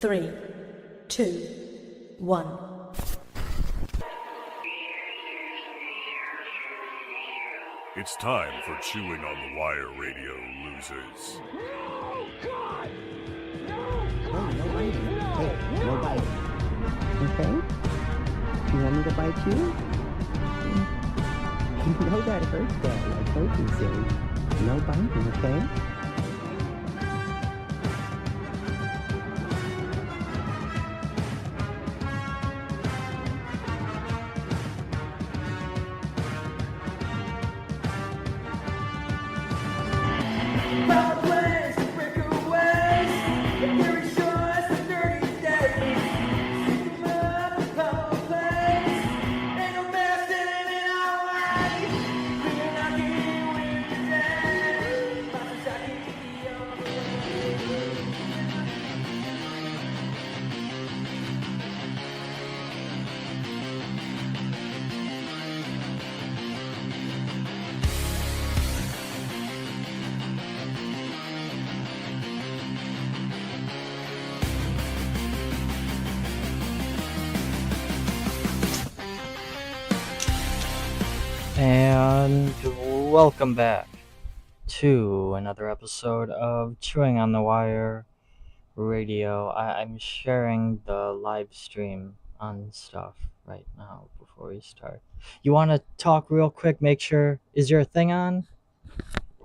3, 2, 1. It's time for Chewing on the Wire Radio, losers. No, God! No, Oh, God! no biting. No, Hey, no no! biting. Okay? Do you want me to bite you? You know that hurts, Daddy. I told you, silly. No biting, okay? And welcome back to another episode of Chewing on the Wire Radio. I'm sharing the live stream on stuff right now before we start. You want to talk real quick? Make sure, is your thing on?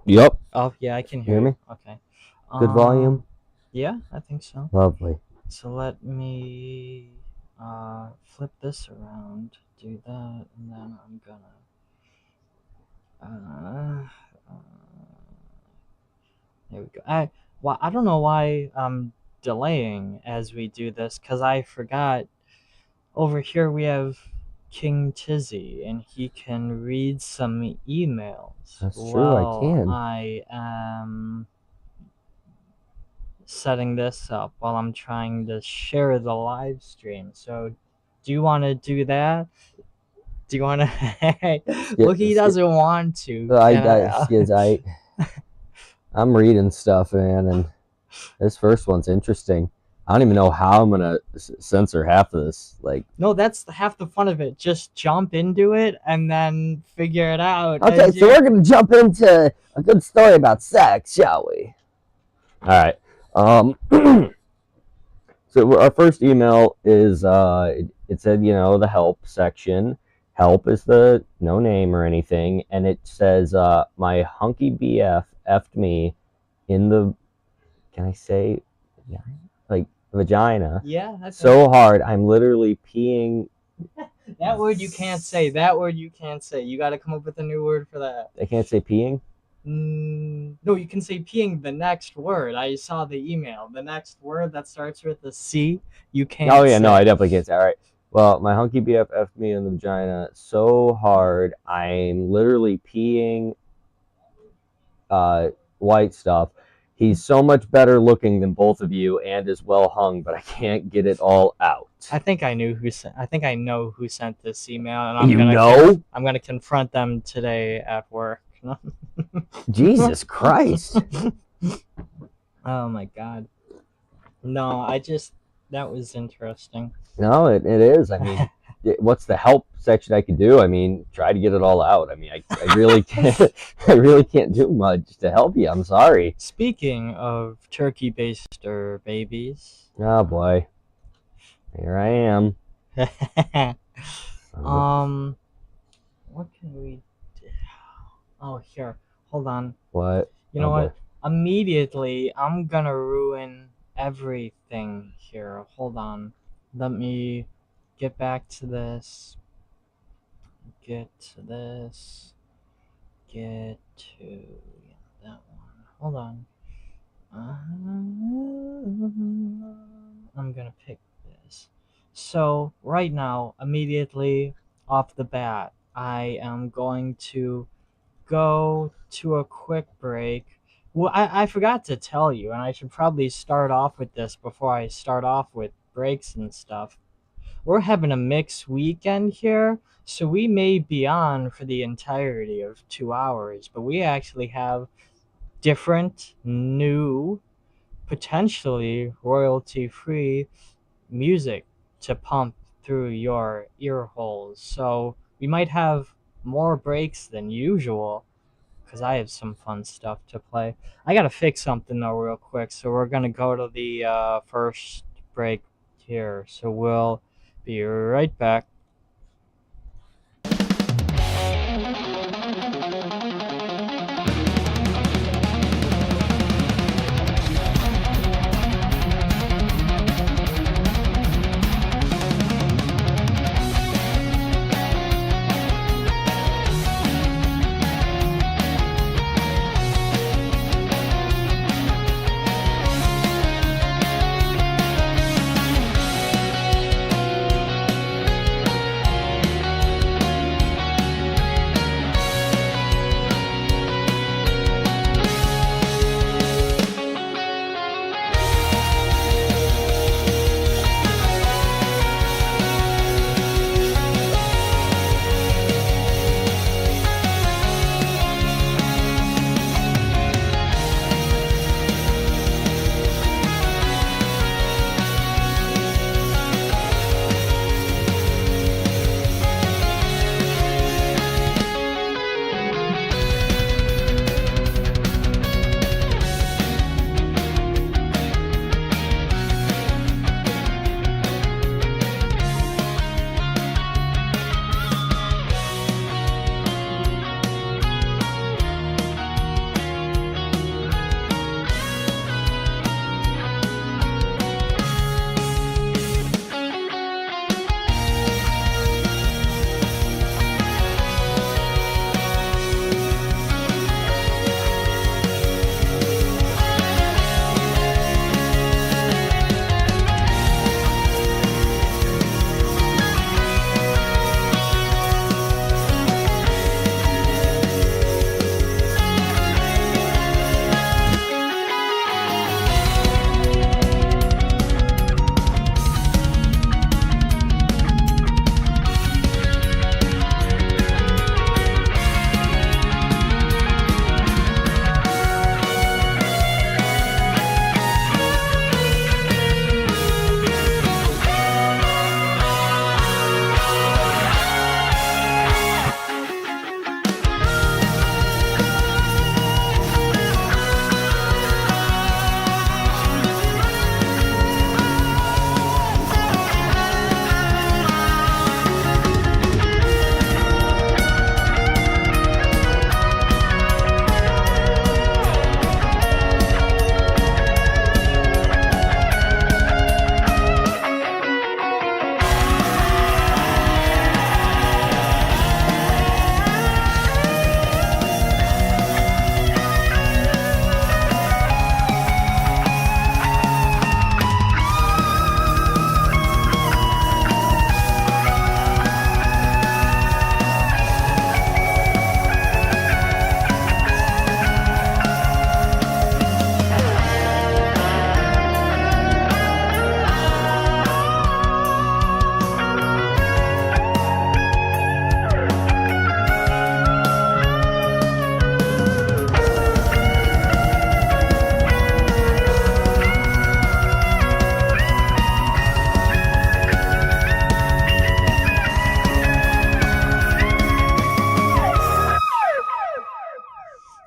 Yep. Oh, yeah, I can hear Hear me? you. Okay. Good volume? Yeah, I think so. Lovely. So let me flip this around, do that, and then I'm gonna there we go. I don't know why I'm delaying as we do this, because I forgot over here we have King Tizzy, and he can read some emails. That's true, I can. I am setting this up while I'm trying to share the live stream. So do you want to do that? Do you want to? Look, he doesn't want to. I'm reading stuff, man, and this first one's interesting. I don't even know how I'm gonna censor half of this. No, that's half the fun of it. Just jump into it and then figure it out. Okay, so we're gonna jump into a good story about sex, shall we? All right. So our first email is it said, the help section. Help is the no name or anything, and it says my hunky BF effed me in the, can I say, vagina? Yeah. That's so hard I'm literally peeing. That word you can't say. That word you can't say. You got to come up with a new word for that. I can't say peeing? No, you can say peeing the next word. I saw the email. The next word that starts with a C, you can't Oh, yeah, say. no, I definitely can't say. All right. Well, my hunky BF effed me in the vagina so hard I'm literally peeing white stuff. He's so much better looking than both of you and is well hung, but I can't get it all out. I think I know who sent this email, and I'm gonna confront them today at work. Jesus Christ! Oh my God! No, that was interesting. No, it is. I mean, what's the help section I can do? I mean, try to get it all out. I mean, I really can't. I really can't do much to help you. I'm sorry. Speaking of turkey baster babies. Oh boy, here I am. What can we do? Oh, here. Hold on. What? You know what? Immediately, I'm gonna ruin everything here. Hold on. Let me get back to this. Get to this. Get to that one. Hold on. I'm gonna pick this. So right now, immediately off the bat, I am going to go to a quick break. Well, I forgot to tell you, and I should probably start off with this before I start off with breaks and stuff. We're having a mixed weekend here, so we may be on for the entirety of 2 hours, but we actually have different new potentially royalty-free music to pump through your ear holes. So we might have more breaks than usual because I have some fun stuff to play. I gotta fix something though real quick, so we're gonna go to the first break here. So we'll be right back.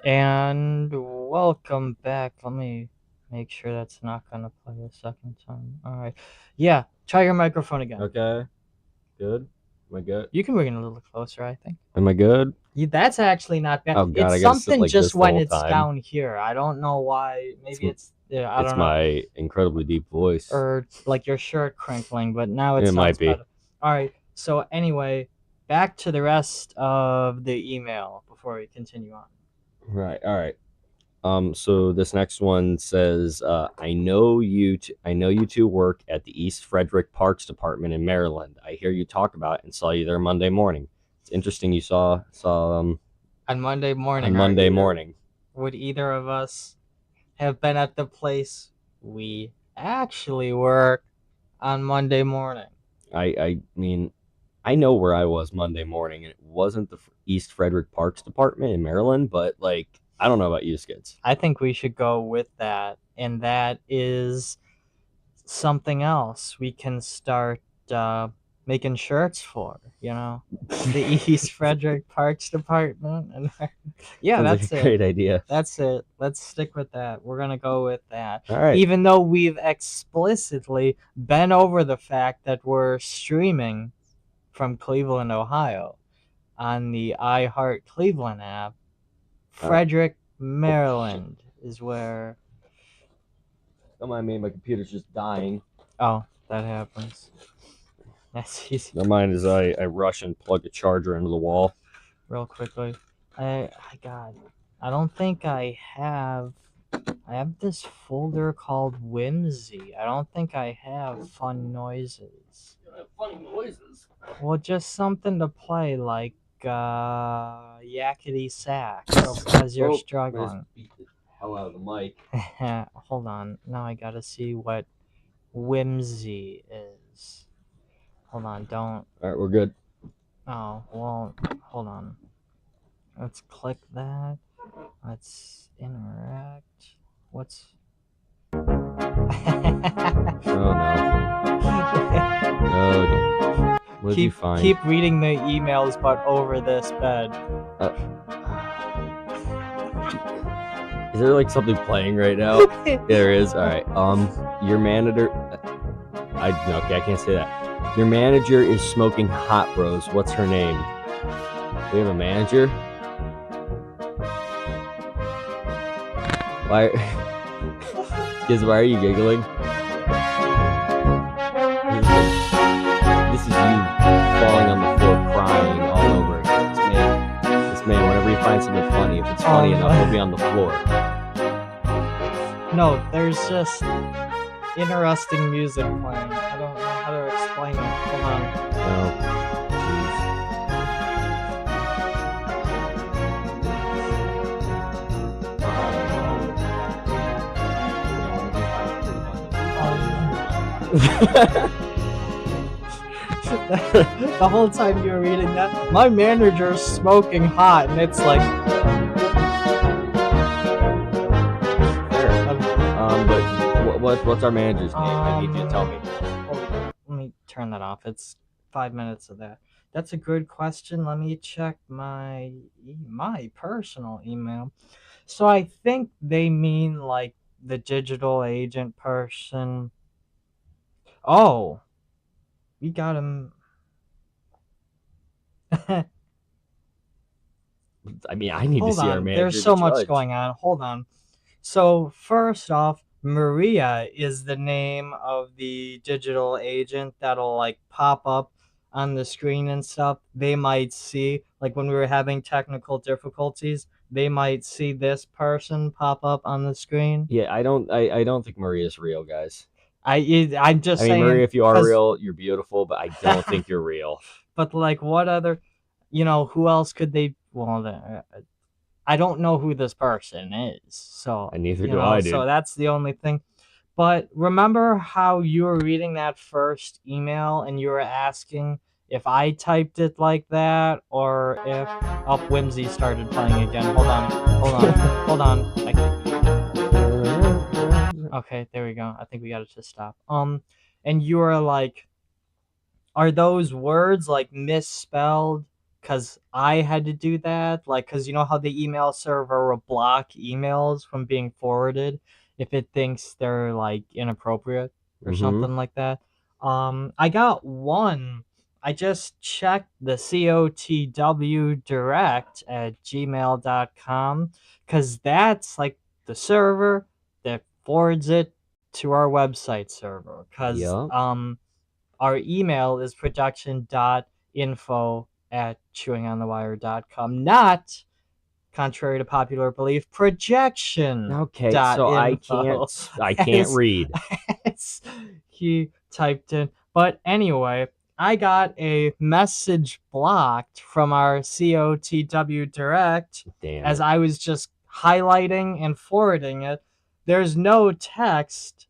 And welcome back. Let me make sure that's not gonna play a second time. All right. Yeah, try your microphone again. Okay. Good. Am I good? You can bring it a little closer, I think. Am I good? That's actually not bad. Oh, God, I it's gotta sit something like just this the when whole it's time. down here. I don't know why. Maybe it's yeah. I It's don't know. my incredibly deep voice. Or like your shirt crinkling, but now it It sounds might be. better. All right. So anyway, back to the rest of the email before we continue on. Right. All right. So this next one says, I know you two work at the East Frederick Parks Department in Maryland. I hear you talk about it and saw you there Monday morning. It's interesting you saw on Monday morning. on Monday morning. Would either of us have been at the place we actually work on Monday morning? I mean, I know where I was Monday morning, and it wasn't the East Frederick Parks Department in Maryland, but like, I don't know about you, Skids. I think we should go with that and that is something else we can start making shirts for, the East Frederick Parks Department. And yeah, Sounds that's like a it. great idea. That's it. Let's stick with that. We're gonna go with that. All right. Even though we've explicitly been over the fact that we're streaming from Cleveland, Ohio, on the iHeart Cleveland app, Frederick, Maryland is where. Don't mind me, my computer's just dying. Oh, that happens. That's easy. Never mind as I rush and plug a charger into the wall. Real quickly. I don't think I have this folder called Whimsy. I don't think I have fun noises. You don't have funny noises. Well, just something to play like yakety sax as you're struggling. Beat the hell out of the mic. Hold on. Now I gotta see what Whimsy is. Hold on, don't. Alright, we're good. Oh, well, hold on. Let's click that. Let's interact. What's. Oh no. Oh, what did you find? Keep reading the emails, but over this bed. Is there like something playing right now? There is. All right. Your manager. Okay, I can't say that. Your manager is smoking hot bros. What's her name? We have a manager. Why? Kids, why are you giggling? This is you falling on the floor crying all over again. This man, whenever he finds something funny, if it's funny enough, he'll be on the floor. No, there's just interesting music playing. I don't know how to explain it. Hold on. No. The whole time you were reading that, my manager's smoking hot, and it's like. But what's our manager's name? I need you to tell me. Let me turn that off. It's 5 minutes of that. That's a good question. Let me check my personal email. So I think they mean like the digital agent person. Oh, we got him. I mean, I need to see our manager. There's so much going on. Hold on. So first off, Maria is the name of the digital agent that'll like pop up on the screen and stuff. They might see, like when we were having technical difficulties, they might see this person pop up on the screen. Yeah, I don't think Maria's real, guys. I'm just saying. Maria, if you are real, you're beautiful, but I don't think you're real. But like, what other, who else could they? Well, I don't know who this person is, so and neither do I. So that's the only thing. But remember how you were reading that first email and you were asking if I typed it like that or if Whimsy started playing again. Hold on. Okay, there we go. I think we got it to stop. And you were like, are those words like misspelled? Because I had to do that, because you know how the email server will block emails from being forwarded if it thinks they're like inappropriate or something like that. I got one. I just checked the COTW direct at gmail.com because that's like the server that forwards it to our website server. Because our email is production.info@chewingonthewire.com, not, contrary to popular belief, projection. Okay, so I can't read. He typed in. But anyway, I got a message blocked from our COTW direct as I was just highlighting and forwarding it. There's no text,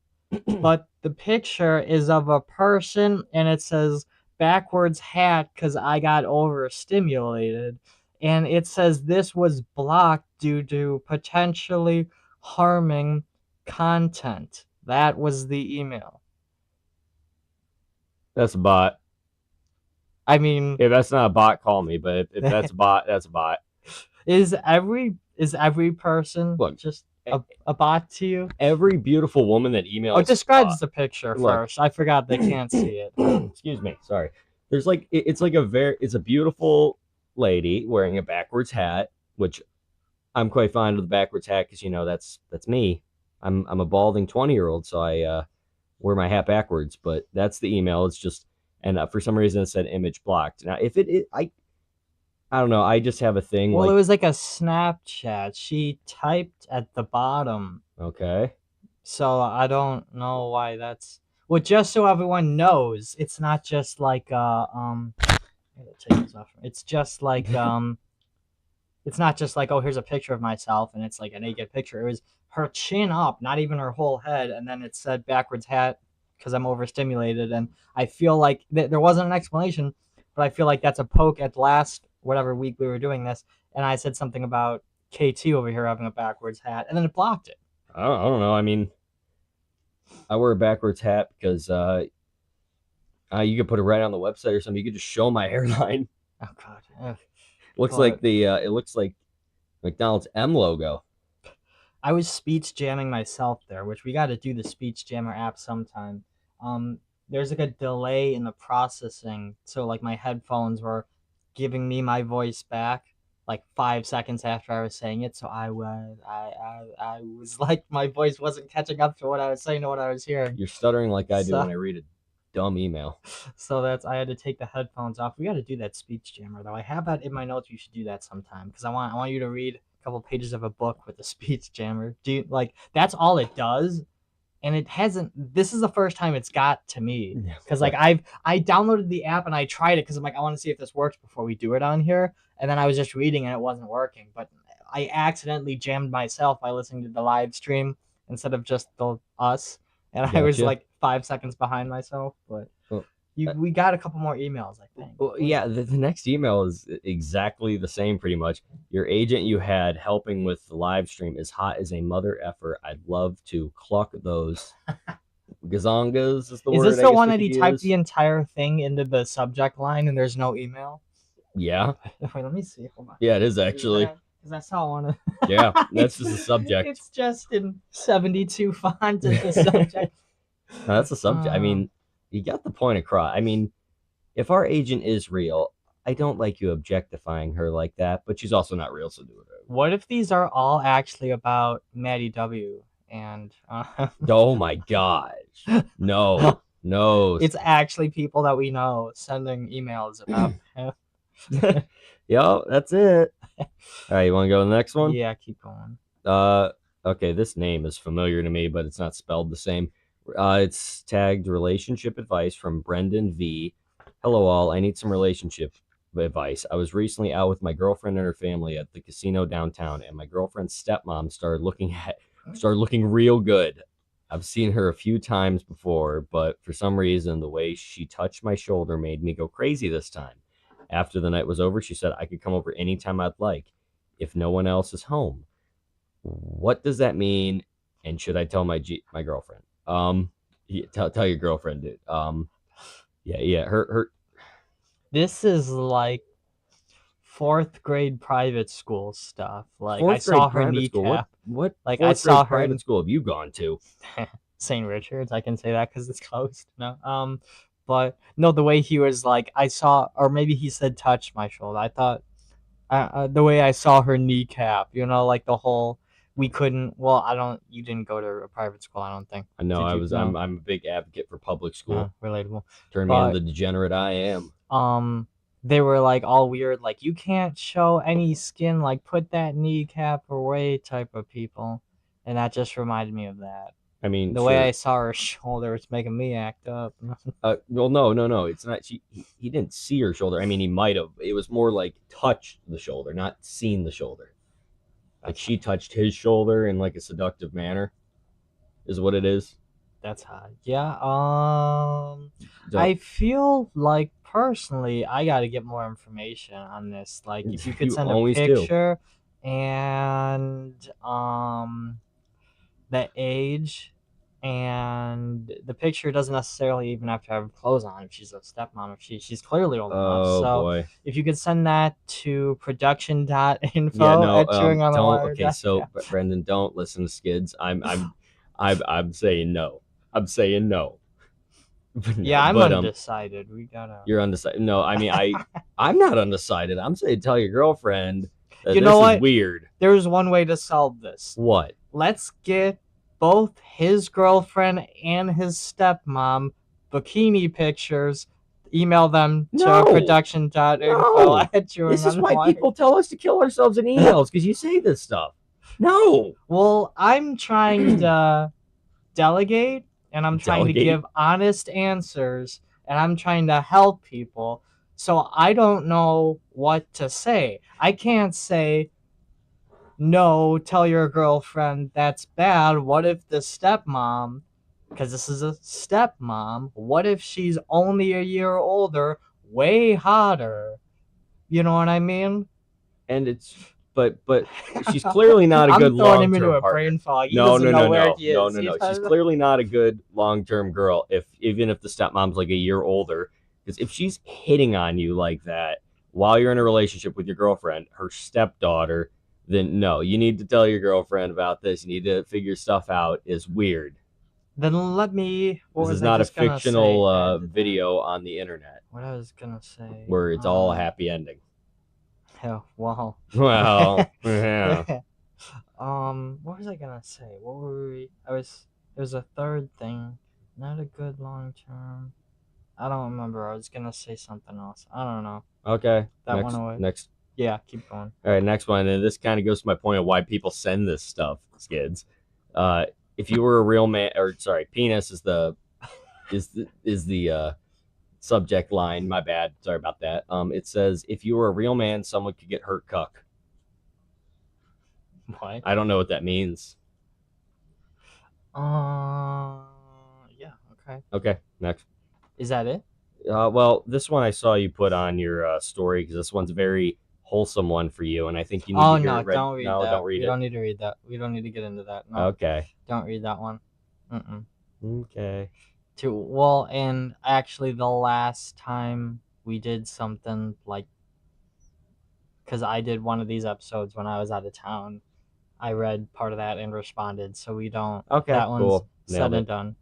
but the picture is of a person and it says backwards hat because I got overstimulated. And it says this was blocked due to potentially harming content. That was the email. That's a bot. I mean, If that's not a bot, call me. But if that's a bot, that's a bot. is every person Look, just a bot to you? Every beautiful woman that emails. Oh, describes the picture Look. first. I forgot they can't see it. Excuse me. Sorry. There's like it's a beautiful lady wearing a backwards hat, which I'm quite fond of the backwards hat because that's me. I'm a balding 20-year-old, so I wear my hat backwards. But that's the email. It's just for some reason it said image blocked. Now if I don't know. I just have a thing. Well, it was like a Snapchat. She typed at the bottom. Okay. So I don't know why that's. Well, just so everyone knows, it's not just like It's just like it's not just like, oh, here's a picture of myself and it's like a naked picture. It was her chin up, not even her whole head, and then it said backwards hat because I'm overstimulated, and I feel like there wasn't an explanation, but I feel like that's a poke at last whatever week we were doing this, and I said something about KT over here having a backwards hat, and then it blocked it. I don't know. I mean, I wear a backwards hat because you could put it right on the website or something. You could just show my hairline. Oh God. Ugh. Looks But- like it looks like McDonald's M logo. I was speech jamming myself there, which we got to do the speech jammer app sometime. There's like a delay in the processing, so like my headphones were giving me my voice back like 5 seconds after I was saying it. So I was like, my voice wasn't catching up to what I was saying to what I was hearing. You're stuttering like I do So- when I read a dumb email. So I had to take the headphones off. We got to do that speech jammer though. I have that in my notes. You should do that sometime because I want you to read a couple pages of a book with the speech jammer. Do you, like that's all it does, and it hasn't. This is the first time it's got to me because like I downloaded the app and I tried it because I'm like, I want to see if this works before we do it on here, and then I was just reading and it wasn't working. But I accidentally jammed myself by listening to the live stream instead of just us. And I was Gotcha. like 5 seconds behind myself, but Well, we got a couple more emails, I think. Well, yeah, the next email is exactly the same, pretty much. Your agent you had helping with the live stream is hot as a mother effer. I'd love to cluck those. Gazongas is the Is word. this I the guess one we that he could typed use. the entire thing into the subject line and there's no email? Yeah, Wait, let me see. Hold on. yeah, it is actually. Because that's how I want to. Yeah, that's just the subject. It's just in 72 font at the subject. No, that's the subject. I mean, you got the point across. I mean, if our agent is real, I don't like you objectifying her like that, but she's also not real, so do it. What if these are all actually about Maddie W? And Oh my gosh. No. No. it's actually people that we know sending emails about. Yo, that's it. All right, you want to go to the next one? Yeah, keep going. Okay, this name is familiar to me, but it's not spelled the same. It's tagged relationship advice from Brendan V. Hello all, I need some relationship advice. I was recently out with my girlfriend and her family at the casino downtown, and my girlfriend's stepmom started looking real good. I've seen her a few times before, but for some reason, the way she touched my shoulder made me go crazy this time. After the night was over, she said I could come over anytime I'd like, if no one else is home. What does that mean? And should I tell my girlfriend? Yeah, tell your girlfriend, dude. Yeah. Her. This is like 4th grade private school stuff. Like I Fourth saw grade her private school. kneecap. What? Like, fourth I saw grade her private in- school have you gone to? St. Richard's. I can say that because it's closed. No. But no, the way he was like, I saw, or maybe he said touch my shoulder. I thought the way I saw her kneecap, like the whole, we couldn't, well, you didn't go to a private school, I don't think. I know. Did you? I'm No. a big advocate for public school. Relatable. Turn me but- into the degenerate I am. They were like all weird, like you can't show any skin, like put that kneecap away type of people. And that just reminded me of that. I mean, The way I saw her shoulder, it's making me act up. well, no, it's not. He didn't see her shoulder. I mean, he might have. It was more like touched the shoulder, not seen the shoulder. Like she touched his shoulder in like a seductive manner, is what it is. That's hot. Yeah. So- I feel like personally, I got to get more information on this. Like, if you could You send a always do. picture and the age, and the picture doesn't necessarily even have to have clothes on if she's a stepmom. If she's clearly old enough. Oh So boy. if you could send that to production.info Yeah, no, at chewingonthewire. don't. Okay, so Brendan, don't listen to Skids. I'm saying no. I'm saying no. Yeah, I'm But, undecided. We gotta. You're undecided. No, I mean I'm not undecided. I'm saying tell your girlfriend that You this know is what? weird. There's one way to solve this. What? Let's get both his girlfriend and his stepmom bikini pictures. Email them to No. production.info No. at This is why people tell us to kill ourselves in emails because you say this stuff. No. Well, I'm trying to delegate, and I'm trying to Delegate? give honest answers, and I'm trying to help people. So I don't know what to say. I can't say, no, tell your girlfriend that's bad. What if the stepmom, because this is a stepmom, what if she's only a year older, way hotter? You know what I mean? And it's but she's clearly not a good I'm throwing him long-term into a partner. brain fog. He No. doesn't know where he is. No. She's clearly not a good long-term girl. Even if the stepmom's like a year older, because if she's hitting on you like that while you're in a relationship with your girlfriend, her stepdaughter, then no, you need to tell your girlfriend about this. You need to figure stuff out. Is weird. Then let me. This is not a fictional video on the internet What I was gonna say. where it's all a happy ending. Yeah, wow. Well, yeah. What was I gonna say? What were we? There was a third thing. Not a good long term. I don't remember. I was gonna say something else. I don't know. Okay. That next, went away. Next. Yeah, keep going. All right, next one, and this kind of goes to my point of why people send this stuff, Skids. If you were a real man, or sorry, penis is the subject line. My bad. Sorry about that. It says if you were a real man, someone could get hurt cuck. What? I don't know what that means. Yeah. Okay. Okay, next. Is that it? Well, this one I saw you put on your story because this one's a very wholesome one for you, and I think you need Oh to hear no! it read. Don't read No, that. don't read We it. don't need to read that. We don't need to get into that. No. Okay. Don't read that one. Okay. Well, and actually, the last time we did something like, because I did one of these episodes when I was out of town, I read part of that and responded. So we don't. Okay. That one's Cool. said Nailed and it. done.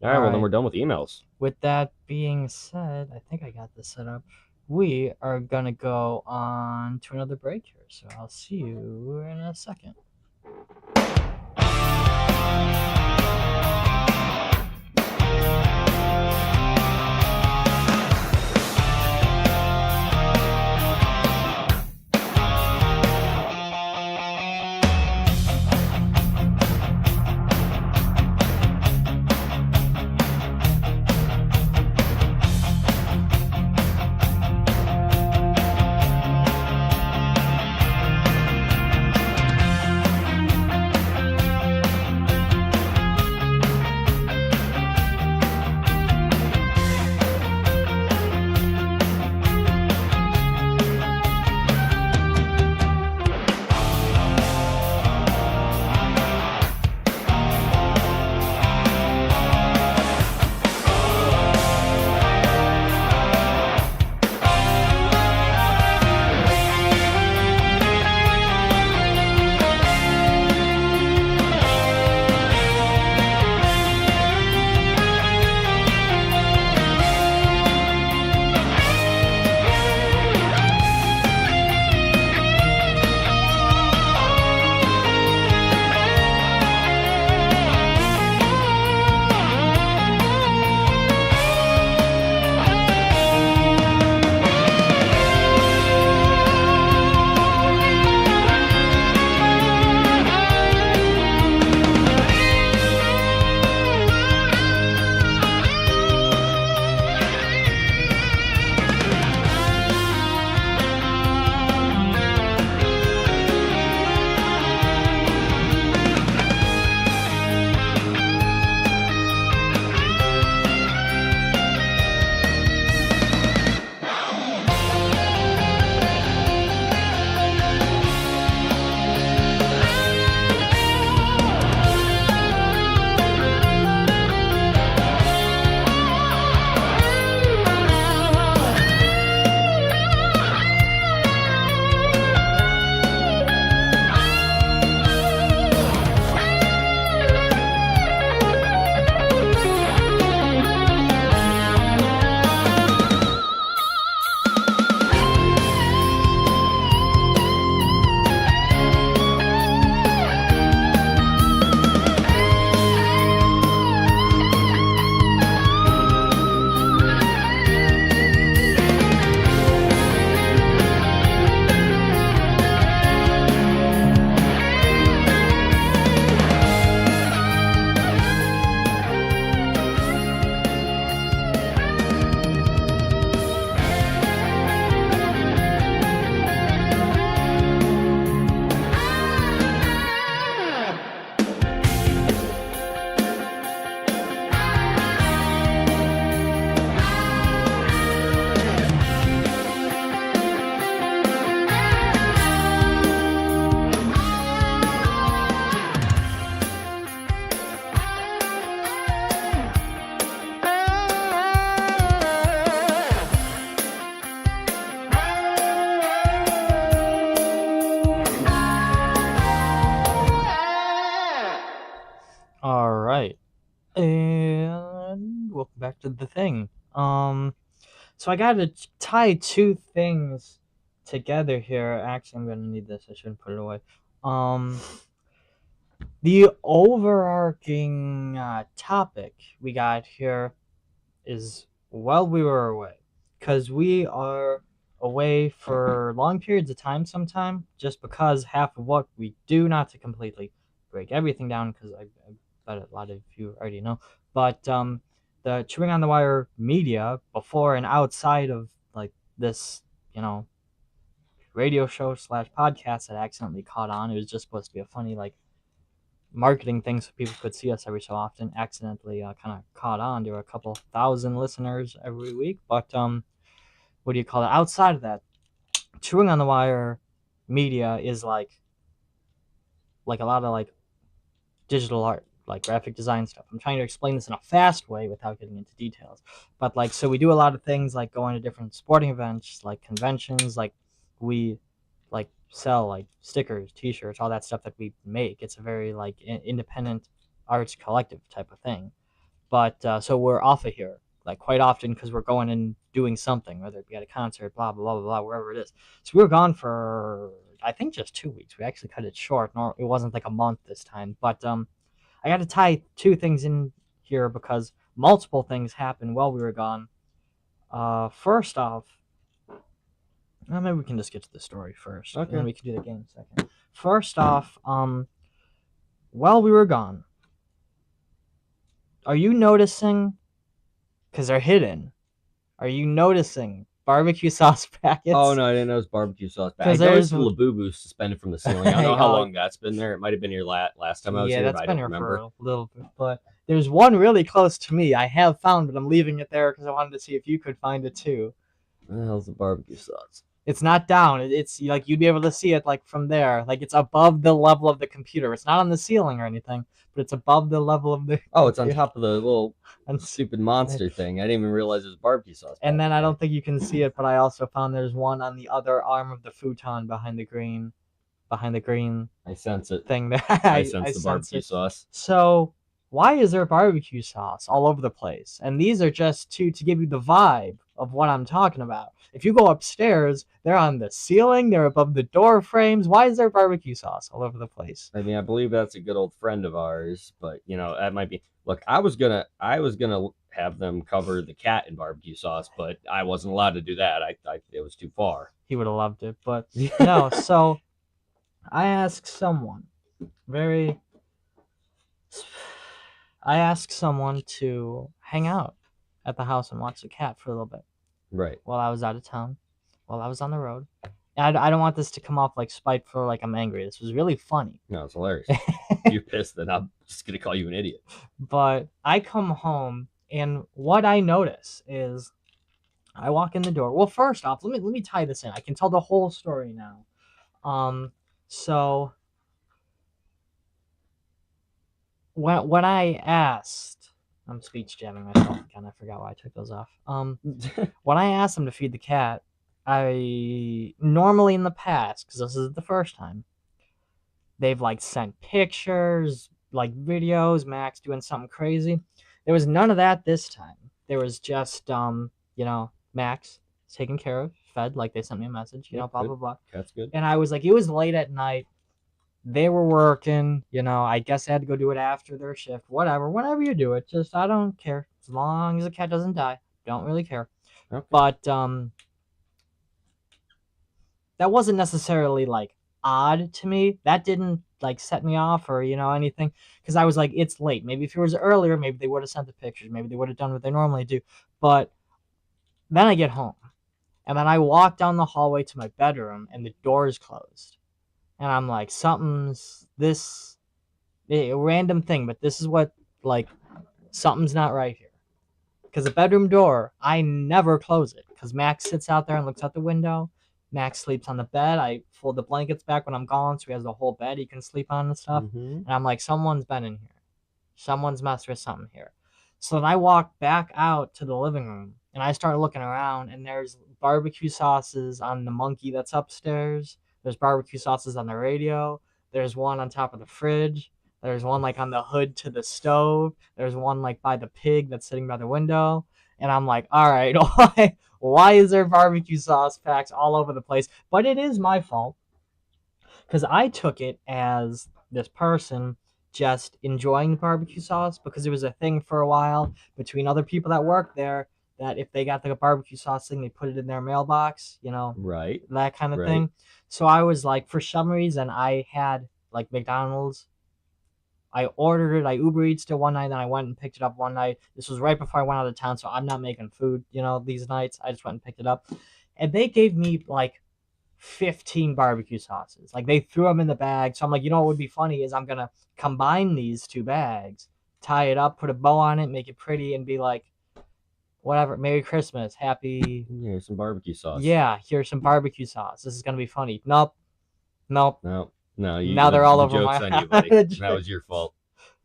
All right. Well, then Alright. we're done with emails. With that being said, I think I got this set up. We are gonna go on to another break here, so I'll see you in a second. All right. And welcome back to the thing. So I gotta tie two things together here. Actually, I'm gonna need this. I shouldn't put it away. The overarching topic we got here is while we were away, because we are away for long periods of time sometime, just because half of what we do, not to completely break everything down, because I bet a lot of you already know, but the Chewing on the Wire media, before and outside of like this, you know, radio show slash podcast that accidentally caught on. It was just supposed to be a funny like marketing thing so people could see us every so often. Accidentally kind of caught on to a couple thousand listeners every week. But what do you call it? Outside of that, Chewing on the Wire media is like a lot of like digital art, like graphic design stuff. I'm trying to explain this in a fast way without getting into details. But like, so we do a lot of things like going to different sporting events, like conventions, like we like sell like stickers, t-shirts, all that stuff that we make. It's a very like independent arts collective type of thing. But so we're off of here like quite often because we're going and doing something, whether it be at a concert, blah blah blah blah, wherever it is. So we were gone for I think just 2 weeks. We actually cut it short. Nor it wasn't like a month this time. But I got to tie two things in here because multiple things happened while we were gone. First off, well, maybe we can just get to the story first, Okay. and then we can do the game second. First off, while we were gone, are you noticing? Because they're hidden. Are you noticing barbecue sauce packets? Oh no, I didn't know it was barbecue sauce. I 'Cause noticed there's- the Labubu suspended from the ceiling. I don't know how Oh. long that's been there. It might have been here last time I was Yeah, here, that's but I been don't here remember. for a little bit, but there's one really close to me. I have found, but I'm leaving it there because I wanted to see if you could find it too. What the hell's the barbecue sauce? It's not down. It's like you'd be able to see it like from there. Like it's above the level of the computer. It's not on the ceiling or anything, but it's above the level of the. Oh, it's on top of the little And, stupid monster thing. I didn't even realize it was barbecue sauce. and then back I don't think you can see it, but I also found there's one on the other arm of the futon behind the green there. I sense it. thing there. I sense the barbecue it. sauce. So why is there barbecue sauce all over the place? And these are just to give you the vibe of what I'm talking about. If you go upstairs, they're on the ceiling, they're above the door frames. Why is there barbecue sauce all over the place? I mean, I believe that's a good old friend of ours, but you know, that might be. Look, I was gonna have them cover the cat in barbecue sauce, but I wasn't allowed to do that. I it was too far. He would have loved it, but no. So I asked someone I asked someone to hang out at the house and watch the cat for a little bit Right. while I was out of town, while I was on the road. And I don't want this to come off like spiteful, like I'm angry. This was really funny. No, it's hilarious. You're pissed, then I'm just gonna call you an idiot. But I come home and what I notice is I walk in the door. Well, first off, let me tie this in. I can tell the whole story now. So when I asked, I'm speech jamming myself again. I forgot why I took those off. When I asked them to feed the cat, I normally in the past, because this is the first time, they've like sent pictures, like videos, Max doing something crazy. There was none of that this time. There was just Max taken care of, fed, like they sent me a message, Yeah, blah good. blah blah. Cat's good. And I was like, it was late at night. They were working, I guess I had to go do it after their shift. Whatever, whenever you do it, just I don't care. As long as the cat doesn't die. Don't really care. Okay. But that wasn't necessarily like odd to me. That didn't like set me off or anything, because I was like, it's late. Maybe if it was earlier, maybe they would have sent the pictures. Maybe they would have done what they normally do. But then I get home, and then I walk down the hallway to my bedroom, and the door is closed. And I'm like, a random thing, but this is what, like, something's not right here. Because the bedroom door, I never close it. Because Max sits out there and looks out the window. Max sleeps on the bed. I fold the blankets back when I'm gone, so he has the whole bed he can sleep on and stuff. Mhm. And I'm like, someone's been in here. Someone's messed with something here. So then I walk back out to the living room, and I start looking around, and there's barbecue sauces on the monkey that's upstairs. There's barbecue sauces on the radio. There's one on top of the fridge. There's one like on the hood to the stove. There's one like by the pig that's sitting by the window. And I'm like, all right, why is there barbecue sauce packs all over the place? But it is my fault because I took it as this person just enjoying the barbecue sauce because it was a thing for a while between other people that work there that if they got the barbecue sauce thing, they put it in their mailbox, Right. that kind of Right. thing. So I was like, for some reason, I had like McDonald's. I ordered it. I Uber Eats it one night, then I went and picked it up one night. This was right before I went out of town, so I'm not making food, these nights. I just went and picked it up. And they gave me like 15 barbecue sauces. Like they threw them in the bag. So I'm like, what would be funny is I'm going to combine these two bags, tie it up, put a bow on it, make it pretty, and be like, whatever, Merry Christmas, happy. Here's some barbecue sauce. Yeah, here's some barbecue sauce. This is going to be funny. Nope. No. Now they're all over my on you, buddy. That was your fault.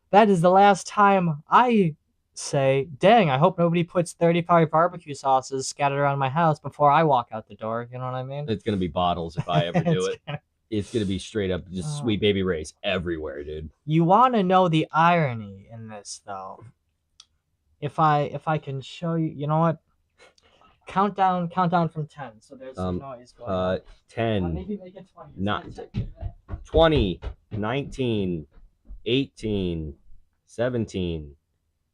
That is the last time I say, dang, I hope nobody puts 35 barbecue sauces scattered around my house before I walk out the door. You know what I mean? It's going to be bottles if I ever do it. It's going to be straight up just Sweet Baby Ray's everywhere, dude. You want to know the irony in this, though. If I can show you, you know what? Count down from 10. So there's some noise going on. 10, Maybe make it 20. not 20, 19, 18, 17,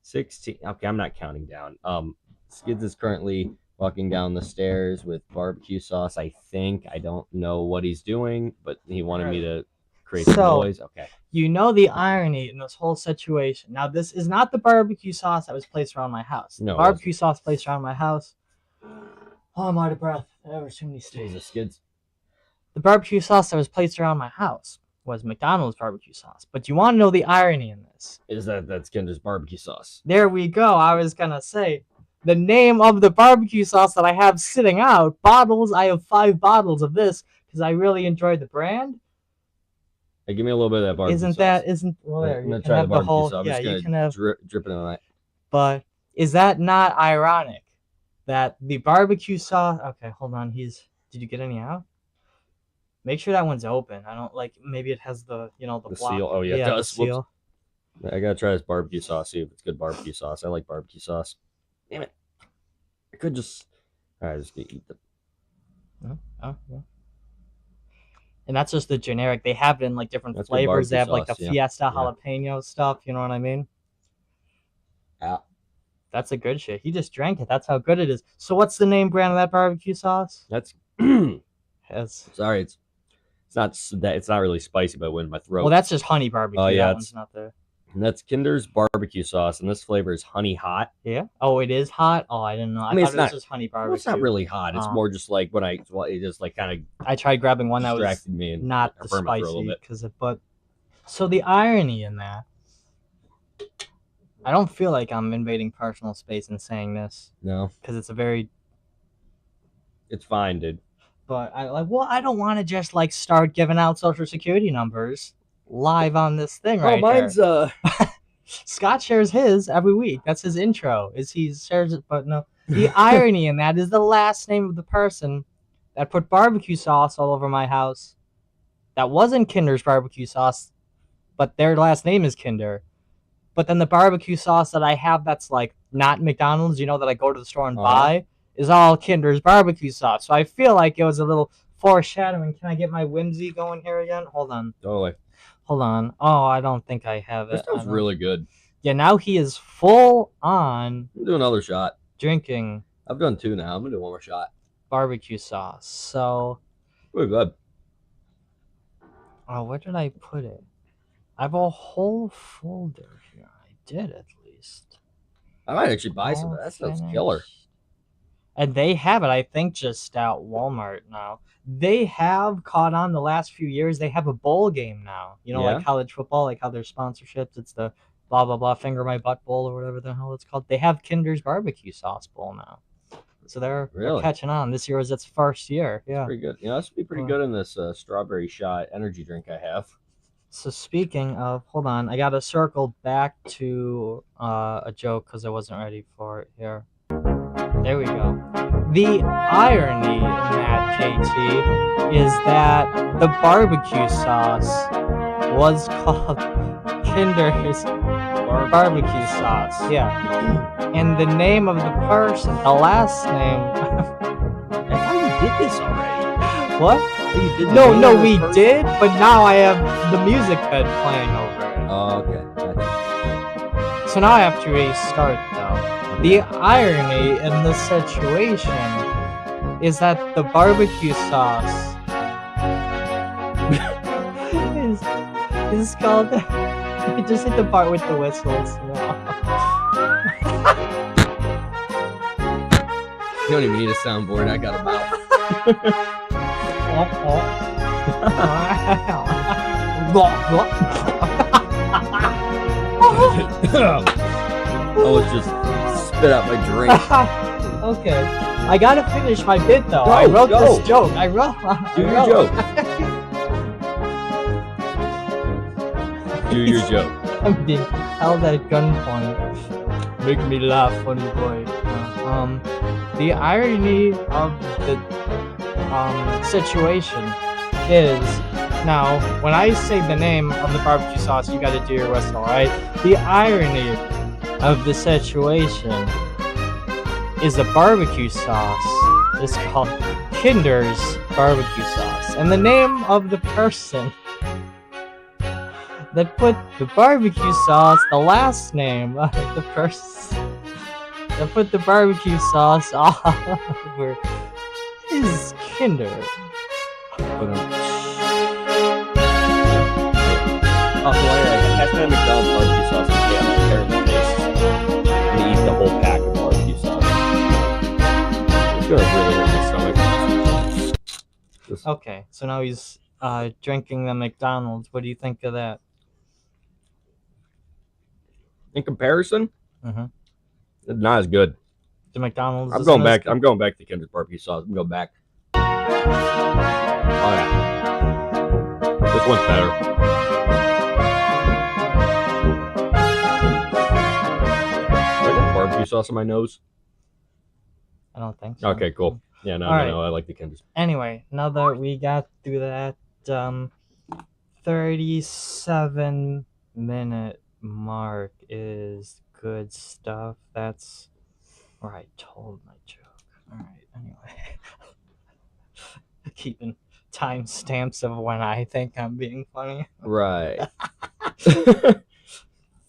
16. Okay, I'm not counting down. Skids is currently walking down the stairs with barbecue sauce. I think I don't know what he's doing, but he wanted me to create some noise. Okay. You know the irony in this whole situation. Now, this is not the barbecue sauce that was placed around my house. No, the barbecue sauce placed around my house. Oh, I'm out of breath. There were too many stairs. Skids. The barbecue sauce that was placed around my house was McDonald's barbecue sauce. But you want to know the irony in this? Is that's Kinder's barbecue sauce. There we go. I was going to say the name of the barbecue sauce that I have sitting out, bottles. I have 5 bottles of this because I really enjoyed the brand. Hey, give me a little bit of that barbecue sauce. Well, there, I'm you going to can try the have the barbecue whole, sauce. I'm yeah, just you going can have, to drip it in that. but is that not ironic that the barbecue sauce, okay, hold on, did you get any out? Make sure that one's open. I don't maybe it has the, the block. seal. Oh, yeah, it does. The seal. I got to try this barbecue sauce, see if it's good barbecue sauce. I like barbecue sauce. Damn it. I could just, all right, just eat the. Oh, yeah. And that's just the generic. They have it in like different That's flavors. They have like the sauce, yeah. Fiesta jalapeno stuff. You know what I mean? Yeah. That's a good shit. He just drank it. That's how good it is. So what's the name brand of that barbecue sauce? That's. Yes. Sorry, it's not really spicy, but it went in my throat. Well, that's just honey barbecue. Oh, yeah, that one's not there. And that's Kinder's barbecue sauce, and this flavor is honey hot. Yeah. Oh, it is hot. Oh, I didn't know. I mean, thought it's it was not- just honey barbecue. Well, it's not really hot. It's Oh. more just like it just like kind I tried grabbing one of that was distracted me and not I the burned my throat a little spicy bit. but so the irony in that, I don't feel like I'm invading personal space in saying this No, because it's a very, it's fine, dude. but I don't want to just like start giving out social security numbers live on this thing right mine's here. Scott shares his every week. That's his intro. He shares it, but no. The irony in that is the last name of the person that put barbecue sauce all over my house. That wasn't Kinder's barbecue sauce, but their last name is Kinder. But then the barbecue sauce that I have that's like not McDonald's, that I go to the store and buy, is all Kinder's barbecue sauce. So I feel like it was a little foreshadowing. Can I get my whimsy going here again? Hold on. Totally. Hold on. Oh, I don't think I have it. This stuff's really good. Yeah, now he is full on I'm doing another shot. drinking I've done 2 now. I'm gonna do one more shot. barbecue sauce. So, Pretty good. where did I put it? I have a whole folder here. I did at least. I might actually buy some All of that. That stuff's finished. killer. And they have it, I think, just out Walmart now. They have caught on the last few years. They have a bowl game now. Like college football, like how their sponsorships, it's the blah, blah, blah, finger my butt bowl or whatever the hell it's called. They have Kinder's barbecue sauce bowl now. So they're catching on. This year was its first year. Yeah. Pretty good. This would be pretty good in this strawberry shot energy drink I have. So speaking of, hold on, I got to circle back to a joke because I wasn't ready for it here. There we go. The irony in that, JT, is that the barbecue sauce was called Kinder's barbecue sauce. Yeah. And the name of the person, the last name. I thought you did this already. What? You did the No, name no, of the we person? did, but now I have the music bed playing over it. Oh, okay. Gotcha. So now I have to restart though. The irony in this situation is that the barbecue sauce is called. Just hit the part with the whistles. You don't even need a soundboard. I got a mouth. I was just spit out my drink. Okay, I gotta finish my bit though. Go, I wrote go. this joke. I wrote. Do your joke. Do your joke. I'm being held at gunpoint. Make me laugh, funny boy. The irony of the situation is now when I say the name of the barbecue sauce, you gotta do your whistle, right? The irony of the situation is the barbecue sauce is called Kinder's barbecue sauce, and the name of the person that put the barbecue sauce, the last name of the person that put the barbecue sauce all over is Kinder. Pass me a McDonald's barbecue sauce and get my hair in the face. I'm gonna eat the whole pack of barbecue sauce. It's gonna really hurt my stomach. Okay, so now he's drinking the McDonald's. What do you think of that? In comparison, Mhm. it's not as good. The McDonald's. I'm isn't going as back. good? I'm going back to Kinder's barbecue sauce. I'm going back. Oh yeah, this one's better. I got barbecue sauce on my nose. I don't think so. Okay, cool. Yeah, no, Alright. no, I like the Kinder's. Anyway, now that we got through that 37-minute mark is good stuff. That's where I told my joke. Alright, anyway. Keeping timestamps of when I think I'm being funny. Right.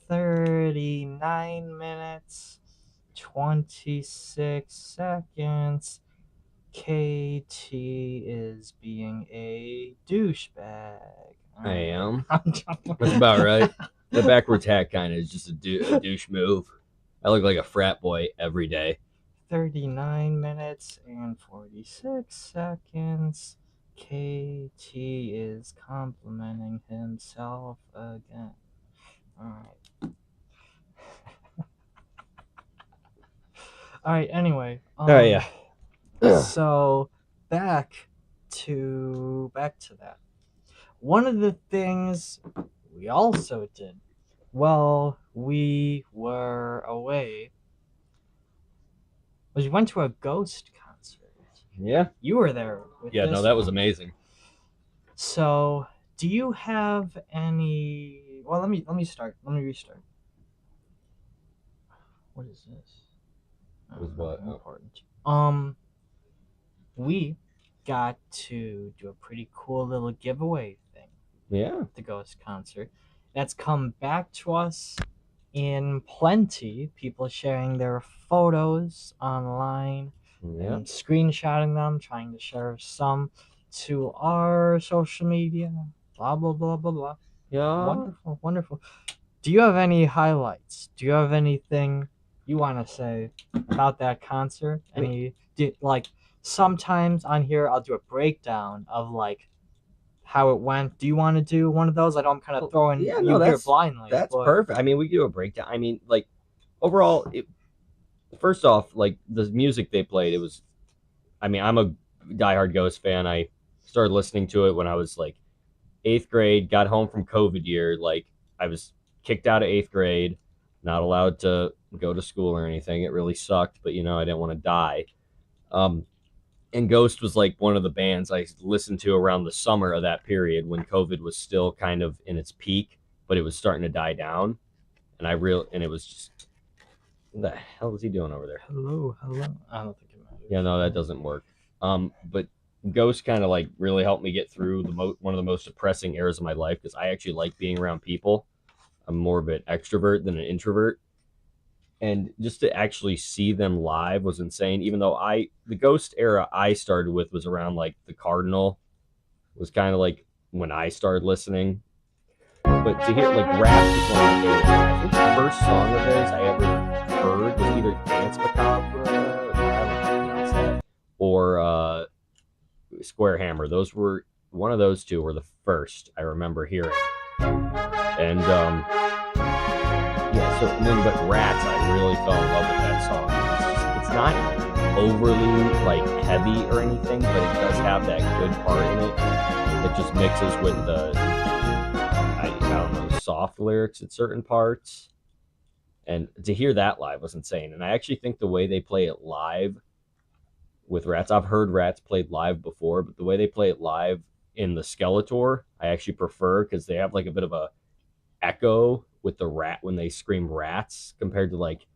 39 minutes, 26 seconds. KT is being a douchebag. I am. I'm joking. That's about right. The backwards hat kind of is just a douche move. I look like a frat boy every day. 39 minutes and 46 seconds. KT is complimenting himself again. Alright. Alright, anyway. Yeah. So back to that. One of the things we also did while we were away was we went to a Ghost concert. Yeah. You were there with Yeah, this no, that was one. amazing. So do you have any let me start. Let me restart. What is this? Was what? Oh. Important. We got to do a pretty cool little giveaway thing Yeah. at the Ghost concert. That's come back to us in plenty. People sharing their photos online Yeah. and screenshotting them, trying to share some to our social media. Blah blah blah blah blah. Yeah. Wonderful, wonderful. Do you have any highlights? Do you have anything you want to say about that concert? Sometimes on here I'll do a breakdown of like how it went. Do you want to do one of those? I know I'm kind of throwing yeah, you no, here that's- blindly. That's but perfect. I mean, we do a breakdown. I mean, like, overall, first off, like, the music they played, it was, I mean, I'm a diehard Ghost fan. I started listening to it when I was, like, 8th grade, got home from COVID year. Like, I was kicked out of 8th grade, not allowed to go to school or anything. It really sucked, but, you know, I didn't want to die. And Ghost was, like, one of the bands I listened to around the summer of that period when COVID was still kind of in its peak. but it was starting to die down, and it was just, what the hell is he doing over there? Hello. I don't think it matters. Yeah, no, that doesn't work. But Ghost kind of like really helped me get through one of the most depressing eras of my life, because I actually like being around people. I'm more of an extrovert than an introvert, and just to actually see them live was insane. Even though the Ghost era I started with was around like the Cardinal, was kind of like when I started listening. But to hear like rap is one of my favorites. I think the first song of theirs I ever heard was either Dance Macabre, I don't know how to pronounce that, or Square Hammer. Those were one of those two were the first I remember hearing. And yeah, so and then but Rats, I really fell in love with that song. It's not overly like heavy or anything, but it does have that good part in it that just mixes with the I don't know, soft lyrics at certain parts. And to hear that live was insane. And I actually think the way they play it live with Rats, I've heard Rats played live before, but the way they play it live in the Skeletor, I actually prefer, because they have like a bit of a echo with the rat when they scream Rats, compared to like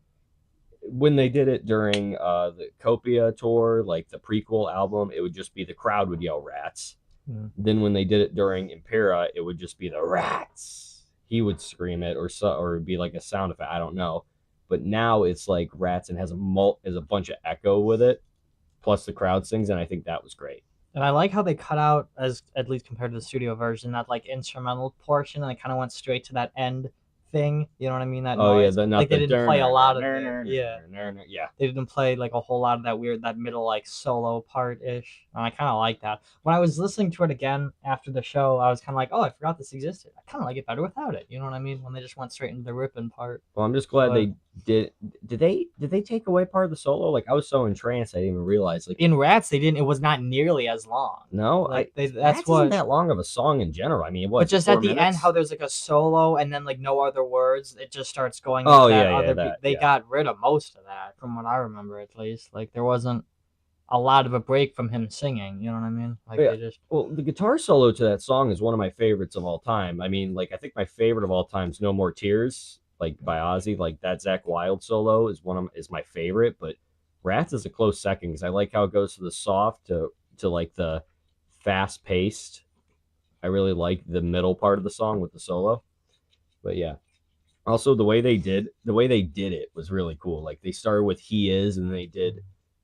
when they did it during the Copia tour, like the prequel album, it would just be the crowd would yell Rats. Yeah. Then when they did it during Impera, it would just be the Rats. He would scream it, or it'd be like a sound effect. I don't know. But now it's like Rats and has a bunch of echo with it, plus the crowd sings, and I think that was great. And I like how they cut out, as at least compared to the studio version, that like instrumental portion, and they kind of went straight to that end thing. You know what I mean? That noise. Yeah, like they didn't play a lot of it. Yeah. They didn't play like a whole lot of that middle like solo part ish. And I kind of like that. When I was listening to it again after the show, I was kind of like, oh, I forgot this existed. I kind of like it better without it. You know what I mean? When they just went straight into the ripping part. Well, I'm just glad they did. Did they take away part of the solo? Like I was so entranced, I didn't even realize. Like in Rats, they didn't. It was not nearly as long. No, like Rats what isn't that long of a song in general. I mean, it was. But just 4 at the minutes? end, how there's like a solo and then like no other words, it just starts going. Oh, into that yeah, other that, They yeah. got rid of most of that, from what I remember at least. Like there wasn't a lot of a break from him singing. You know what I mean? Like Yeah. they just. Well, the guitar solo to that song is one of my favorites of all time. I mean, like I think my favorite of all time is "No More Tears," like by Ozzy. Like that Zakk Wylde solo is my favorite, but Rats is a close second, because I like how it goes to the soft to like the fast paced. I really like the middle part of the song with the solo. But yeah. Also the way they did it was really cool. Like they started with "He Is," and they did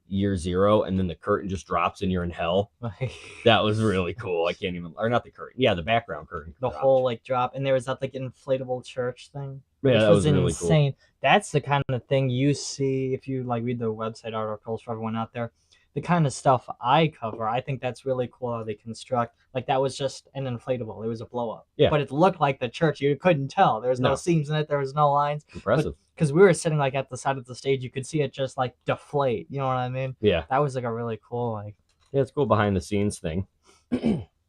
"Year Zero," and then the curtain just drops and you're in hell. That was really cool. I can't even, or not the curtain. Yeah, the background curtain. The whole like drop, and there was that like inflatable church thing. Yeah, which that was really cool. insane. That's the kind of thing you see if you like read the website articles for everyone out there. The kind of stuff I cover, I think that's really cool how they construct. Like that was just an inflatable. It was a blow up. Yeah. But it looked like the church. You couldn't tell. There was no No. seams in it. There was no lines. Impressive. Because we were sitting like at the side of the stage, you could see it just like deflate. You know what I mean? Yeah. That was like a really cool like. Yeah, it's cool behind the scenes thing.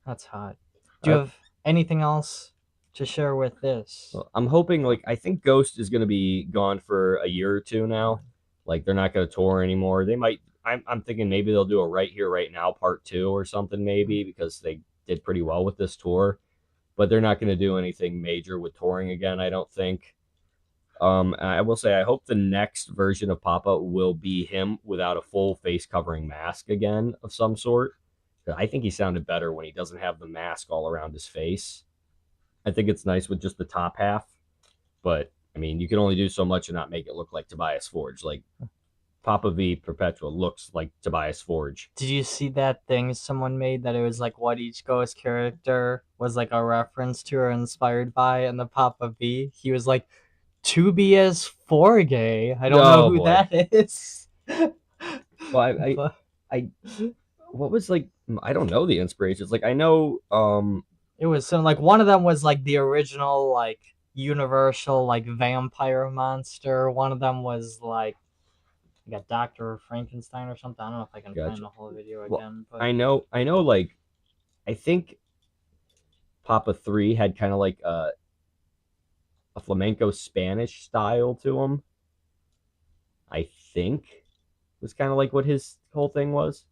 That's hot. Do you have anything else to share with this? Well, I'm hoping, like, I think Ghost is going to be gone for a year or two now. Like, they're not going to tour anymore. They might. I'm thinking maybe they'll do a Right Here, Right Now part 2 or something, maybe, because they did pretty well with this tour. But they're not going to do anything major with touring again, I don't think. I will say, I hope the next version of Papa will be him without a full face covering mask again of some sort. I think he sounded better when he doesn't have the mask all around his face. I think it's nice with just the top half. But, I mean, you can only do so much and not make it look like Tobias Forge. Like, Papa V Perpetual looks like Tobias Forge. Did you see that thing someone made that it was like what each Ghost character was like a reference to or inspired by? And the Papa V, he was like, Tobias Forge. I don't know who boy. that is. Well, I what was, like, I don't know the inspirations. Like, I know, it was some like one of them was like the original like Universal like vampire monster. One of them was like Dr. Frankenstein or something. I don't know if I can Gotcha. find the whole video Well, again. But I know, like, I think Papa 3 had kind of like a flamenco Spanish style to him. I think was kind of like what his whole thing was.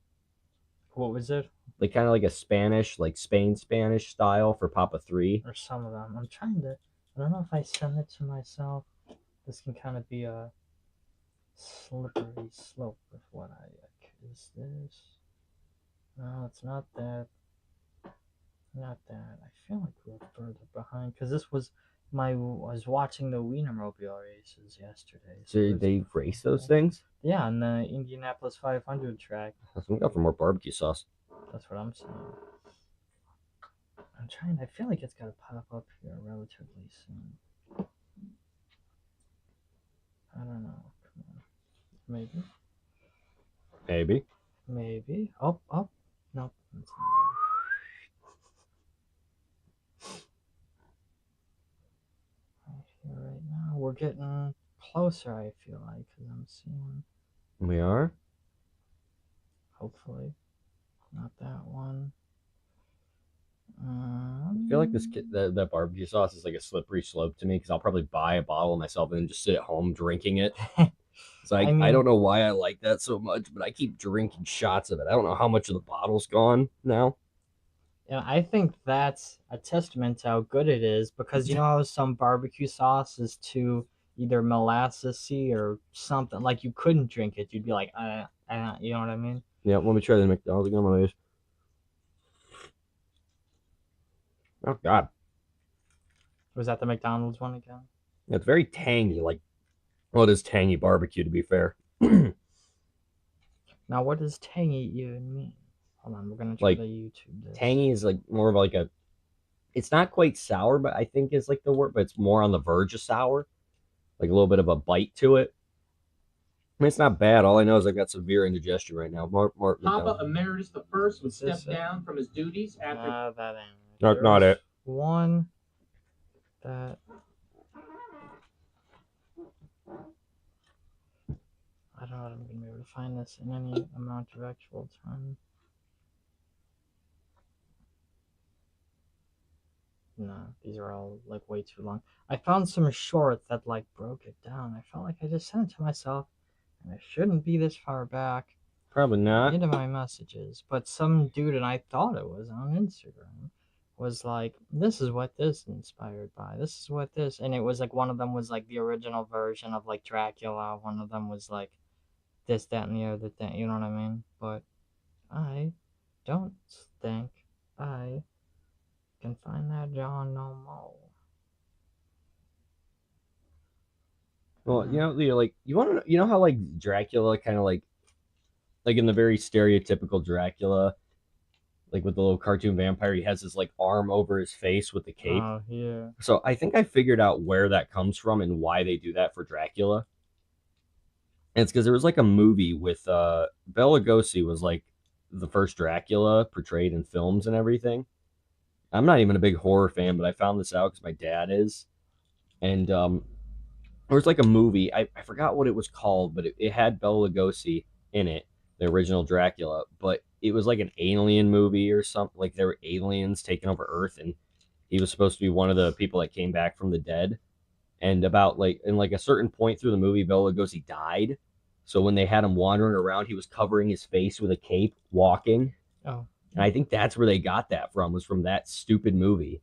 what was it? Like kind of like a Spanish, like Spain Spanish style for Papa 3. Or some of them. I'm trying to. I don't know if I send it to myself. This can kind of be a slippery slope with what I like. Is this? No, it's not that. Not that. I feel like we're further behind because this was I was watching the Wienermobile races yesterday. So Did they race those things? Yeah, on the Indianapolis 500 track. That's what we got for more barbecue sauce. That's what I'm saying. I'm trying. I feel like it's got to pop up here relatively soon. I don't know. Come on. Maybe. Maybe. Maybe. Oh. Nope. That's not it. Right here, right now. We're getting closer, I feel like, because I'm seeing. We are? Hopefully. Not that one. I feel like that barbecue sauce is like a slippery slope to me because I'll probably buy a bottle myself and then just sit at home drinking it. So I don't know why I like that so much, but I keep drinking shots of it. I don't know how much of the bottle's gone now. Yeah, I think that's a testament to how good it is because you know how some barbecue sauce is too either molassesy or something like you couldn't drink it. You'd be like, you know what I mean? Yeah, let me try the McDonald's again. Oh God, Was that the McDonald's one again? it's very tangy. Like, well, it is tangy barbecue to be fair. Now, what does tangy even mean? Hold on, we're gonna try Like, to YouTube this. Tangy is like more of like a. It's not quite sour, but I think is like the word. But it's more on the verge of sour, like a little bit of a bite to it. I mean, it's not bad. All I know is I've got severe indigestion right now. Mark Papa Emeritus the First would Is this step it? down from his duties after. That ain't. Not it. One that. I don't know if I'm gonna be able to find this in any amount of actual time. No, these are all like way too long. I found some short that like broke it down. I felt like I just sent it to myself, and it shouldn't be this far back Probably not. into my messages. But some dude, and I thought it was on Instagram, was like, "This is what this inspired by. This is what this," and it was like one of them was like the original version of like Dracula. One of them was like this, that, and the other thing. You know what I mean? But I don't think I can find that John no more. Well, like you want to know, you know how like Dracula kind of like in the very stereotypical Dracula, like with the little cartoon vampire, he has his like arm over his face with the cape. Oh yeah. So I think I figured out where that comes from and why they do that for Dracula. And it's because there was like a movie with Bela Lugosi was like the first Dracula portrayed in films and everything. I'm not even a big horror fan, but I found this out because my dad is. And there was like a movie, I forgot what it was called, but it had Bela Lugosi in it, the original Dracula, but it was like an alien movie or something. Like there were aliens taking over Earth, and he was supposed to be one of the people that came back from the dead. And about like in like a certain point through the movie, Bela Lugosi died. So when they had him wandering around, he was covering his face with a cape, walking. Oh. And I think that's where they got that from, was from that stupid movie.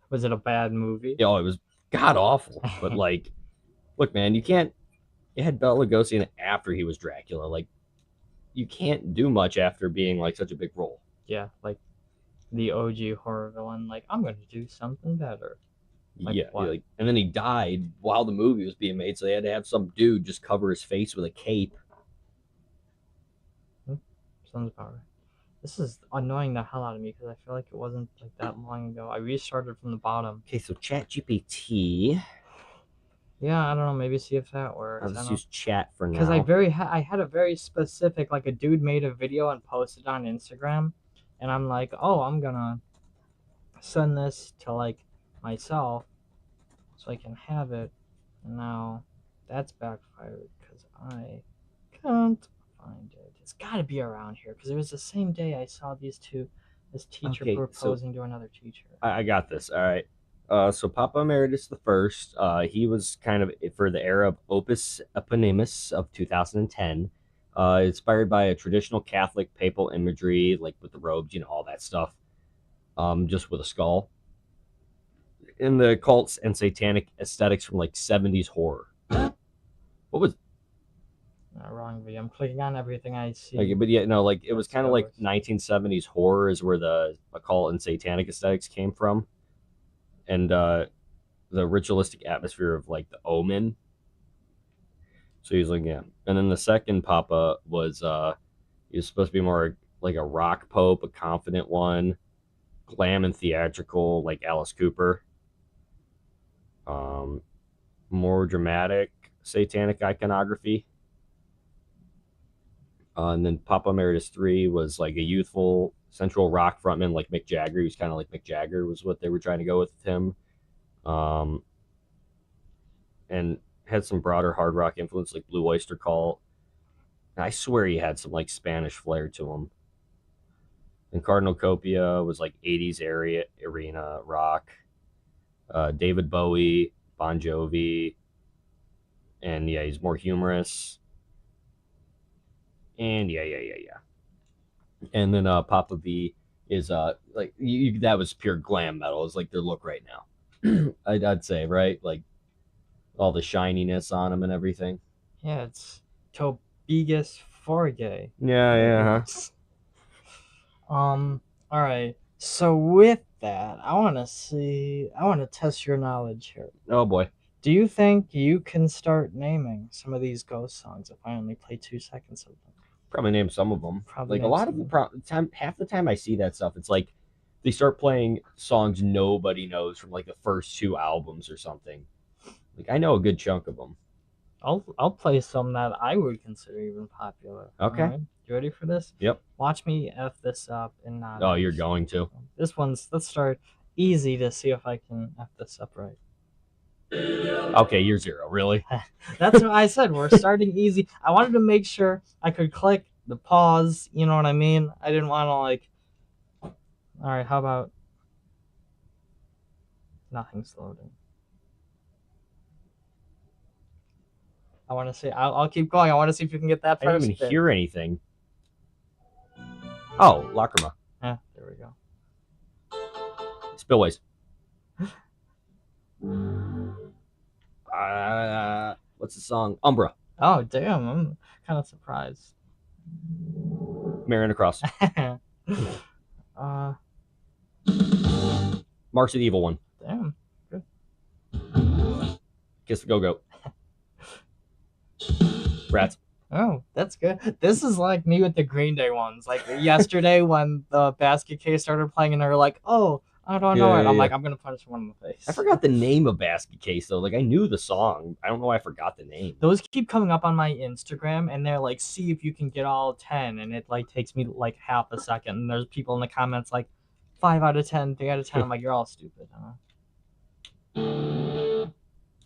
Was it a bad movie? Oh, it was god awful. But like, look, man, you can't. It had Bela Lugosi in it after he was Dracula. Like, you can't do much after being like such a big role. Yeah, like the OG horror villain. Like, I'm gonna do something better. Like, yeah, what? like, and then he died while the movie was being made, so they had to have some dude just cover his face with a cape. Sounds about right. This is annoying the hell out of me because I feel like it wasn't like that long ago. I restarted from the bottom. Okay, so ChatGPT. Yeah, I don't know. Maybe see if that works. I'll just use chat for now. Because I had a very specific, like a dude made a video and posted on Instagram, and I'm like, oh, I'm gonna send this to like myself so I can have it. And now that's backfired because I can't find it. It's got to be around here because it was the same day I saw these two. This teacher Okay, proposing to another teacher. I got this. All right. So Papa Emeritus the First, he was kind of for the era of Opus Eponymous of 2010, inspired by a traditional Catholic papal imagery, like with the robes, all that stuff, just with a skull. in the cults and satanic aesthetics from like 70s horror. What was? Wrong V. I'm clicking on everything I see. Like, but yeah, no, like it was Let's kind of go like with- 1970s horror is where the occult and satanic aesthetics came from, and the ritualistic atmosphere of like the Omen. So he's like, yeah. And then the second Papa was he was supposed to be more like a rock pope, a confident one, glam and theatrical like Alice Cooper. More dramatic satanic iconography. And then Papa Emeritus 3 was like a youthful central rock frontman like Mick Jagger. He was kind of like Mick Jagger was what they were trying to go with him. And had some broader hard rock influence like Blue Oyster Cult. And I swear he had some like Spanish flair to him. And Cardinal Copia was like 80s arena rock. David Bowie, Bon Jovi. And yeah, he's more humorous. And yeah. And then Papa V is like that was pure glam metal. It's like their look right now. I'd say, right? Like all the shininess on him and everything. Yeah, it's Tobigas Forgay. Yeah. All right. So with that, I want to test your knowledge here. Oh boy. Do you think you can start naming some of these ghost songs if I only play 2 seconds of them? Probably name some of them. Probably like a name lot of some the time, half the time I see that stuff, it's like they start playing songs nobody knows from like the first 2 albums or something. Like I know a good chunk of them. I'll play some that I would consider even popular. Okay. All right? You ready for this? Yep. Watch me F this up and not. Oh, you're F. going to. Let's start easy to see if I can F this up right. Okay, you're 0. Really? That's what I said. We're starting easy. I wanted to make sure I could click the pause. You know what I mean? I didn't want to like. All right. How about nothing's loading? I want to see. I'll keep going. I want to see if you can get that I didn't first even bit. hear anything. Oh, Lacrima. Yeah, there we go. Spillways. What's the song? Umbra. Oh damn! I'm kind of surprised. Marion Cross. Mark's the evil one. Damn. Kiss the Go-Go. Rats. Oh, that's good. This is like me with the Green Day ones. Like yesterday when the basket case started playing and they were like, "Oh, I don't know it." I'm like, I'm gonna punch one in the face. I forgot the name of Basket Case though. Like I knew the song. I don't know why I forgot the name. Those keep coming up on my Instagram and they're like, "See if you can get all 10," and it like takes me like half a second. And there's people in the comments like, 5 out of 10, 3 out of 10. I'm like, you're all stupid, huh?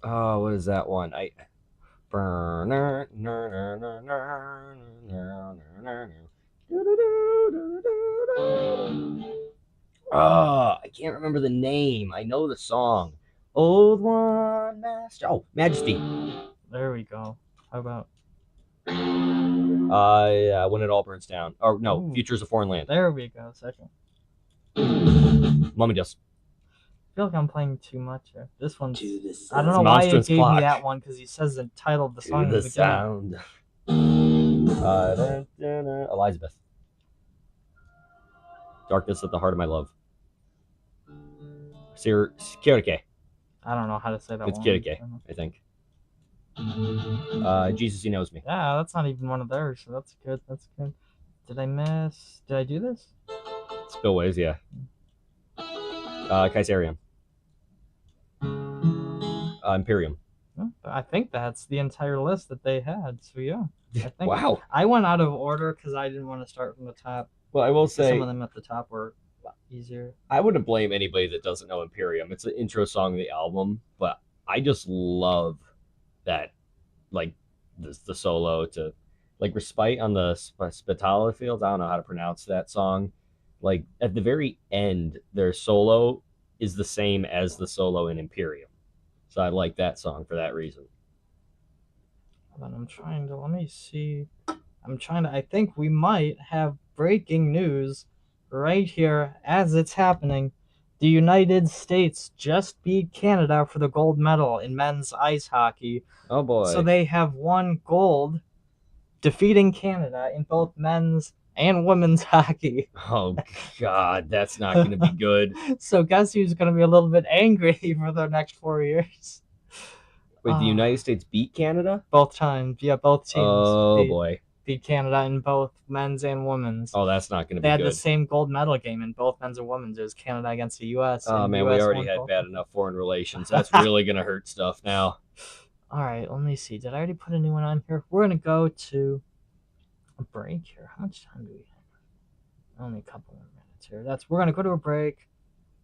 Oh, what is that one? Oh, I can't remember the name. I know the song. Old One Master. Oh, Majesty. There we go. How about? Yeah, When It All Burns Down. Oh no, Ooh. Futures of Foreign Land. There we go. Second. Mummy Dust. I feel like I'm playing too much here. This one's. To the I don't sound. know why it Monstrance gave Clock. me that one because he says the title of the song. To in the beginning. sound. Elizabeth. Darkness at the Heart of My Love. Kirike, I don't know how to say that It's one. Kirike. I think. Jesus, He Knows Me. Yeah, that's not even one of theirs, so that's good. That's good. Did I miss? Did I do this? Spillways, yeah. Kaiserion. Imperium. No, I think that's the entire list that they had. So yeah, I think Wow. I went out of order because I didn't want to start from the top. Well, I will Some say, of them at the top were a lot easier. I wouldn't blame anybody that doesn't know Imperium. It's an intro song of the album, but I just love that, like, the solo to, like, Respite on the Spitala Fields. I don't know how to pronounce that song. Like, at the very end, their solo is the same as the solo in Imperium. So I like that song for that reason. Hold on, let me see. I think we might have breaking news right here as it's happening. The United States just beat Canada for the gold medal in men's ice hockey. Oh boy. So they have won gold, defeating Canada in both men's and women's hockey. Oh God, that's not going to be good. So guess who's going to be a little bit angry for the next 4 years? Wait, the United States beat Canada? Both times. Yeah, both teams Oh boy. beat Canada in both men's and women's. Oh, that's not going to be They had good. the same gold medal game in both men's and women's. It was Canada against the U.S. Oh and man, US we already won had gold. bad enough foreign relations. That's really going to hurt stuff now. All right, let me see. Did I already put a new one on here? We're going to go to a break here. How much time do we have? Only a couple more minutes here. We're going to go to a break.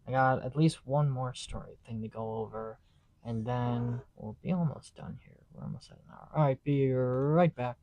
I got at least one more story thing to go over, and then we'll be almost done here. We're almost at an hour. All right, be right back.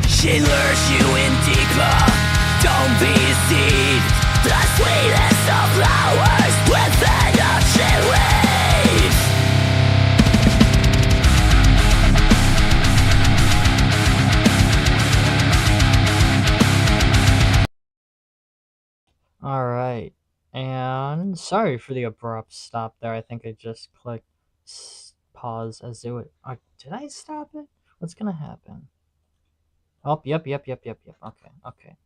She lures you in deeper. Don't be deceived. The sweetest of flowers within a leaf. All right, and sorry for the abrupt stop there. I think I just clicked pause as it would. Did I stop it? What's gonna happen? Oh, yep. Okay.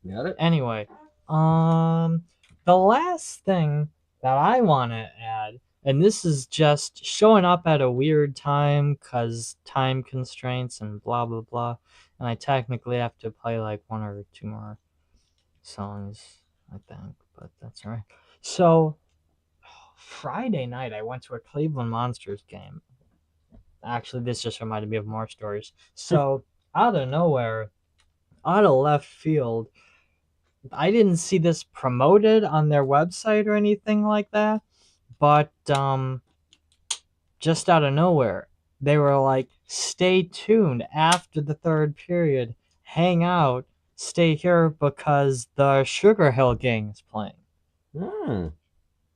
Got it? Anyway, the last thing that I want to add, and this is just showing up at a weird time because time constraints and blah blah blah, and I technically have to play like one or two more songs, I think, but that's all right. So Friday night I went to a Cleveland Monsters game. Actually, this just reminded me of more stories. So out of nowhere, out of left field, I didn't see this promoted on their website or anything like that, but just out of nowhere, they were like, stay tuned after the third period, hang out, stay here because the Sugar Hill Gang is playing.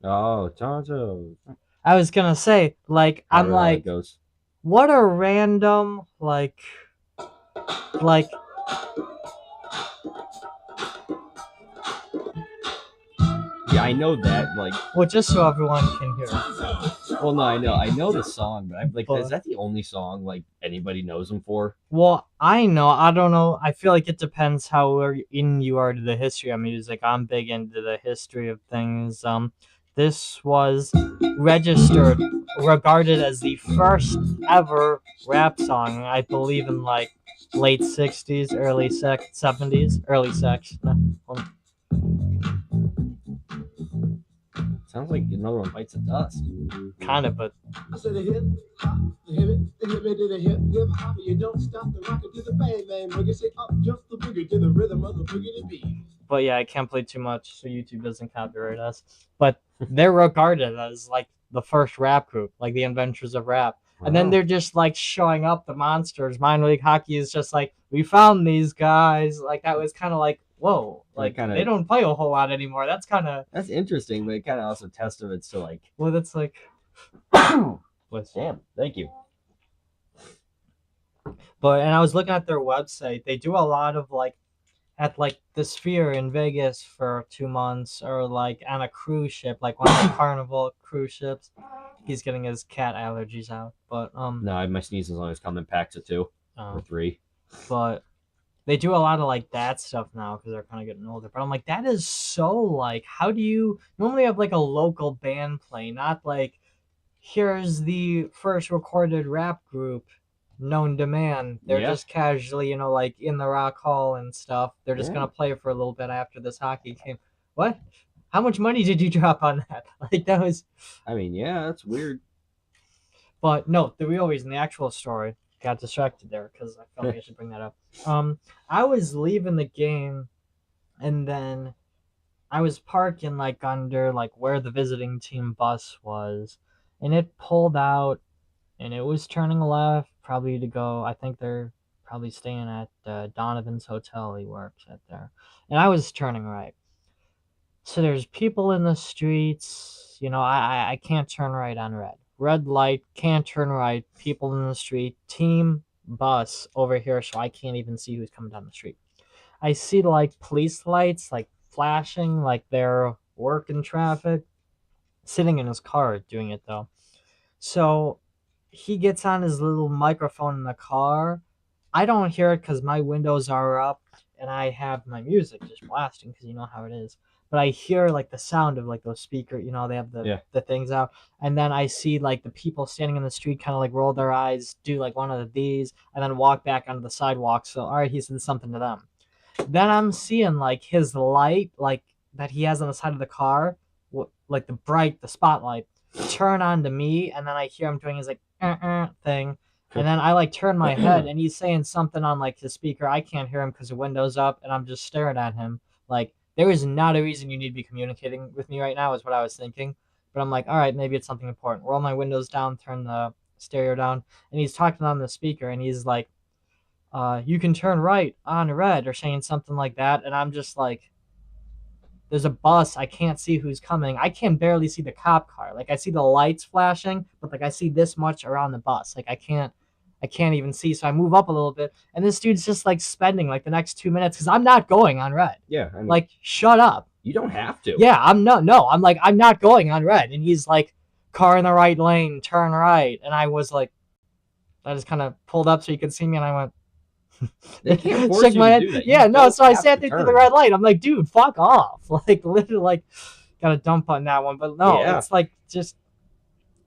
Oh, Toronto. I was gonna say, like, I I'm don't know how it like, goes. what a random, like, Yeah, I know that. Like, well, just so everyone can hear. well, no, I know the song, but I'm like, But- is that the only song like anybody knows them for? Well, I know. I don't know. I feel like it depends how in you are to the history of music. I'm big into the history of things. This was regarded as the first ever rap song, I believe, in like late 60s, early 70s, early sex. Sounds like another one bites the dust. Kind of, but I said the hip hop, the hip it to the hip hop. You don't stop the rocket to the bang bang boogie. Say up jump the boogie to the rhythm of the boogie to beat. But yeah, I can't play too much, so YouTube doesn't copyright us. But they're regarded as like the first rap group, like the inventors of rap. And then Wow. they're just like showing up the monsters. Minor League Hockey is just like, we found these guys. Like that was kind of like, whoa, like they don't play a whole lot anymore. That's kind of That's interesting, but it kind of also testaments to like. well, that's like, Damn, thank you. but and I was looking at their website. They do a lot of like at like the Sphere in Vegas for 2 months, or like on a cruise ship, like one of the Carnival cruise ships. He's getting his cat allergies out, but No, my sneeze is always coming packs of 2 or 3. but they do a lot of like that stuff now because they're kind of getting older. But I'm like, that is so like, how do you normally have like a local band play, not like here's the first recorded rap group known to man. They're Yeah. just casually, like in the Rock Hall and stuff. They're just Yeah. gonna play for a little bit after this hockey game. What? How much money did you drop on that? Like that was. I mean, yeah, that's weird. But no, the real reason, the actual story, got distracted there because I felt like I should bring that up. I was leaving the game, and then I was parking like under like where the visiting team bus was, and it pulled out, and it was turning left, probably to go. I think they're probably staying at Donovan's hotel. He works at there, and I was turning right. So there's people in the streets. I can't turn right on red. Red light, can't turn right. People in the street. Team bus over here, so I can't even see who's coming down the street. I see like police lights like flashing, like they're working traffic. Sitting in his car doing it though. So he gets on his little microphone in the car. I don't hear it because my windows are up and I have my music just blasting because you know how it is. But I hear like the sound of like those speakers, they have the things out. And then I see like the people standing in the street kind of like roll their eyes, do like one of these, and then walk back onto the sidewalk. So, all right, he said something to them. Then I'm seeing like his light, like that he has on the side of the car, like the spotlight, turn on to me. And then I hear him doing his like thing. And then I like turn my head and he's saying something on like his speaker. I can't hear him because the window's up and I'm just staring at him. Like, there is not a reason you need to be communicating with me right now is what I was thinking. But I'm like, all right, maybe it's something important. Roll my windows down, turn the stereo down. And he's talking on the speaker and he's like, you can turn right on red or saying something like that. And I'm just like, there's a bus. I can't see who's coming. I can barely see the cop car. Like I see the lights flashing, but like I see this much around the bus. Like I can't even see. So I move up a little bit and this dude's just like spending like the next 2 minutes because I'm not going on red. Yeah, I mean, Like, shut up. you don't have to. Yeah, I'm like, I'm not going on red. And he's like, car in the right lane, turn right. And I was like, I just kind of pulled up so you could see me and I went, They can't force shook you my to head. do that. You Yeah, no, don't so I have sat to there through the turn. red light. I'm like, dude, fuck off. Like, literally, like, got a dump on that one. But no, Yeah. it's like, just,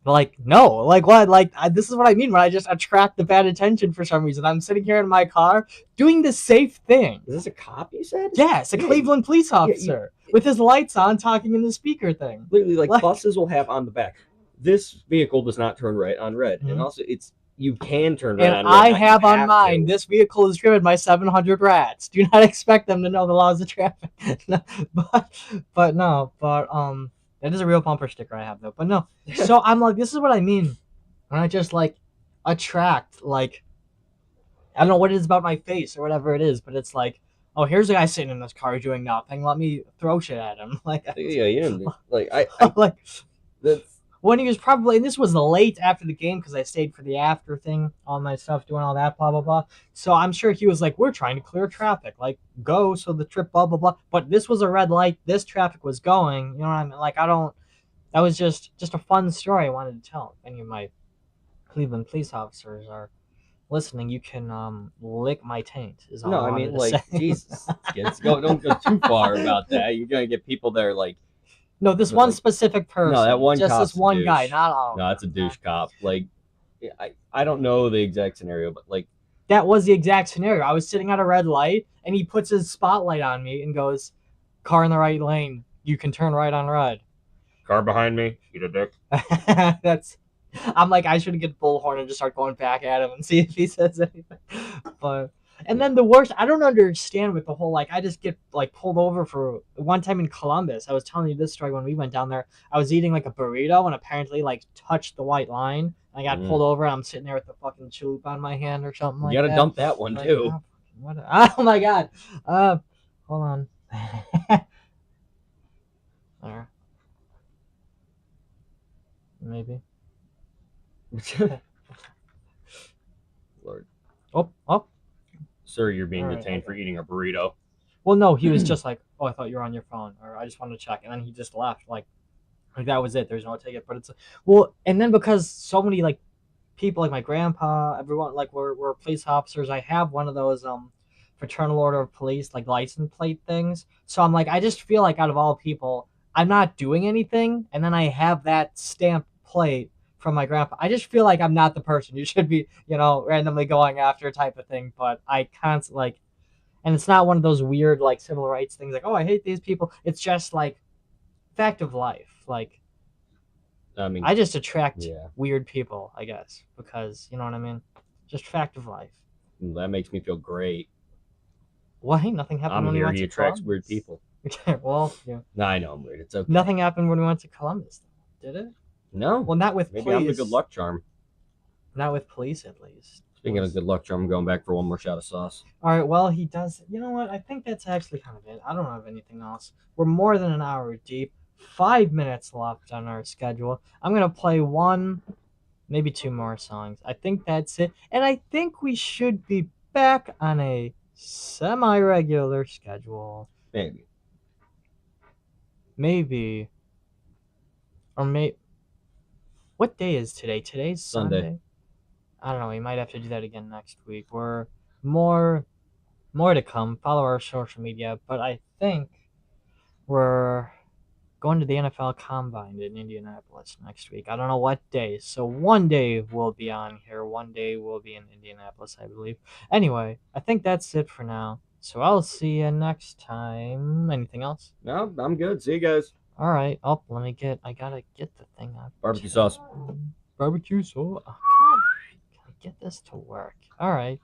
like, no. Like, what? Like, this is what I mean when I just attract the bad attention for some reason. I'm sitting here in my car doing the safe thing. Is this a cop you said? Yes, a Yeah, Cleveland police officer with his lights on talking in the speaker thing. Literally, like Like- buses will have on the back, this vehicle does not turn right on red. Mhm. And also, you can turn right And on red. I not you have on mine, to. this vehicle is driven by 700 rats. Do not expect them to know the laws of traffic. No, but that is a real bumper sticker I have though. But no, so I'm like, this is what I mean when I just like attract, like, I don't know what it is about my face or whatever it is, but it's like, oh, here's a guy sitting in this car doing nothing. Let me throw shit at him. Like, Yeah, yeah. Like, I like that's, when he was probably, and this was late after the game because I stayed for the after thing, all my stuff, doing all that, blah, blah, blah. So I'm sure he was like, we're trying to clear traffic, like, go, so the trip, blah, blah, blah. But this was a red light. This traffic was going. You know what I mean? Like, that was just a fun story I wanted to tell. If any of my Cleveland police officers are listening, you can lick my taint, is all no, I I wanted mean, to like, say. Jesus, kids, don't go too far about that. You're gonna get people there like, No, this But, one like, specific person. that one just cop's this a one guy, douche. not all. no, that's a douche cop. Like, I don't know the exact scenario, but like, That was the exact scenario. I was sitting at a red light, and he puts his spotlight on me and goes, "Car in the right lane. You can turn right on red." Car behind me, eat a dick. I'm like, I should get bullhorn and just start going back at him and see if he says anything. But And then the worst, I don't understand with the whole, like, I just get, like, pulled over for one time in Columbus. I was telling you this story when we went down there. I was eating, like, a burrito and apparently, like, touched the white line. I got pulled over and I'm sitting there with the fucking chalupa on my hand or something like that. You gotta dump that one, Like, too. oh my god. Hold on. There. Maybe. Lord. Oh. Sir, you're being Alright, detained for eating a burrito. Well, no, he was just like, oh, I thought you were on your phone, or I just wanted to check, and then he just left. Like that was it. There's no ticket, but it's well, and then because so many like people, like my grandpa, everyone, like we're police officers. I have one of those fraternal order of police like license plate things. So I'm like, I just feel like out of all people, I'm not doing anything, and then I have that stamped plate from my grandpa. I just feel like I'm not the person you should be, randomly going after type of thing. But I constantly like, and it's not one of those weird like civil rights things like, oh, I hate these people. It's just like fact of life. Like, I mean, I just attract yeah. weird people, I guess, because you know what I mean. Just fact of life. That makes me feel great. Well, hey, nothing happened I'm when we here. went He to attracts Columbus. weird people. Well, yeah. No, I know I'm weird. It's okay. Nothing happened when we went to Columbus, did it? No. Well, not with Maybe police. I'm the good luck charm. Not with police, at least. Speaking of good luck charm, I'm going back for one more shot of sauce. All right, well, he does. You know what? I think that's actually kind of it. I don't have anything else. We're more than an hour deep. 5 minutes left on our schedule. I'm going to play one, maybe two more songs. I think that's it. And I think we should be back on a semi-regular schedule. Maybe. Maybe. Or maybe. What day is today? Today's Sunday. I don't know. We might have to do that again next week. We're more to come. Follow our social media. But I think we're going to the NFL Combine in Indianapolis next week. I don't know what day. So one day we'll be on here. One day we'll be in Indianapolis, I believe. Anyway, I think that's it for now. So I'll see you next time. Anything else? No, I'm good. See you guys. All right. Oh, I gotta get the thing up. Barbecue sauce. Barbecue sauce. Oh, God. Gotta get this to work. All right.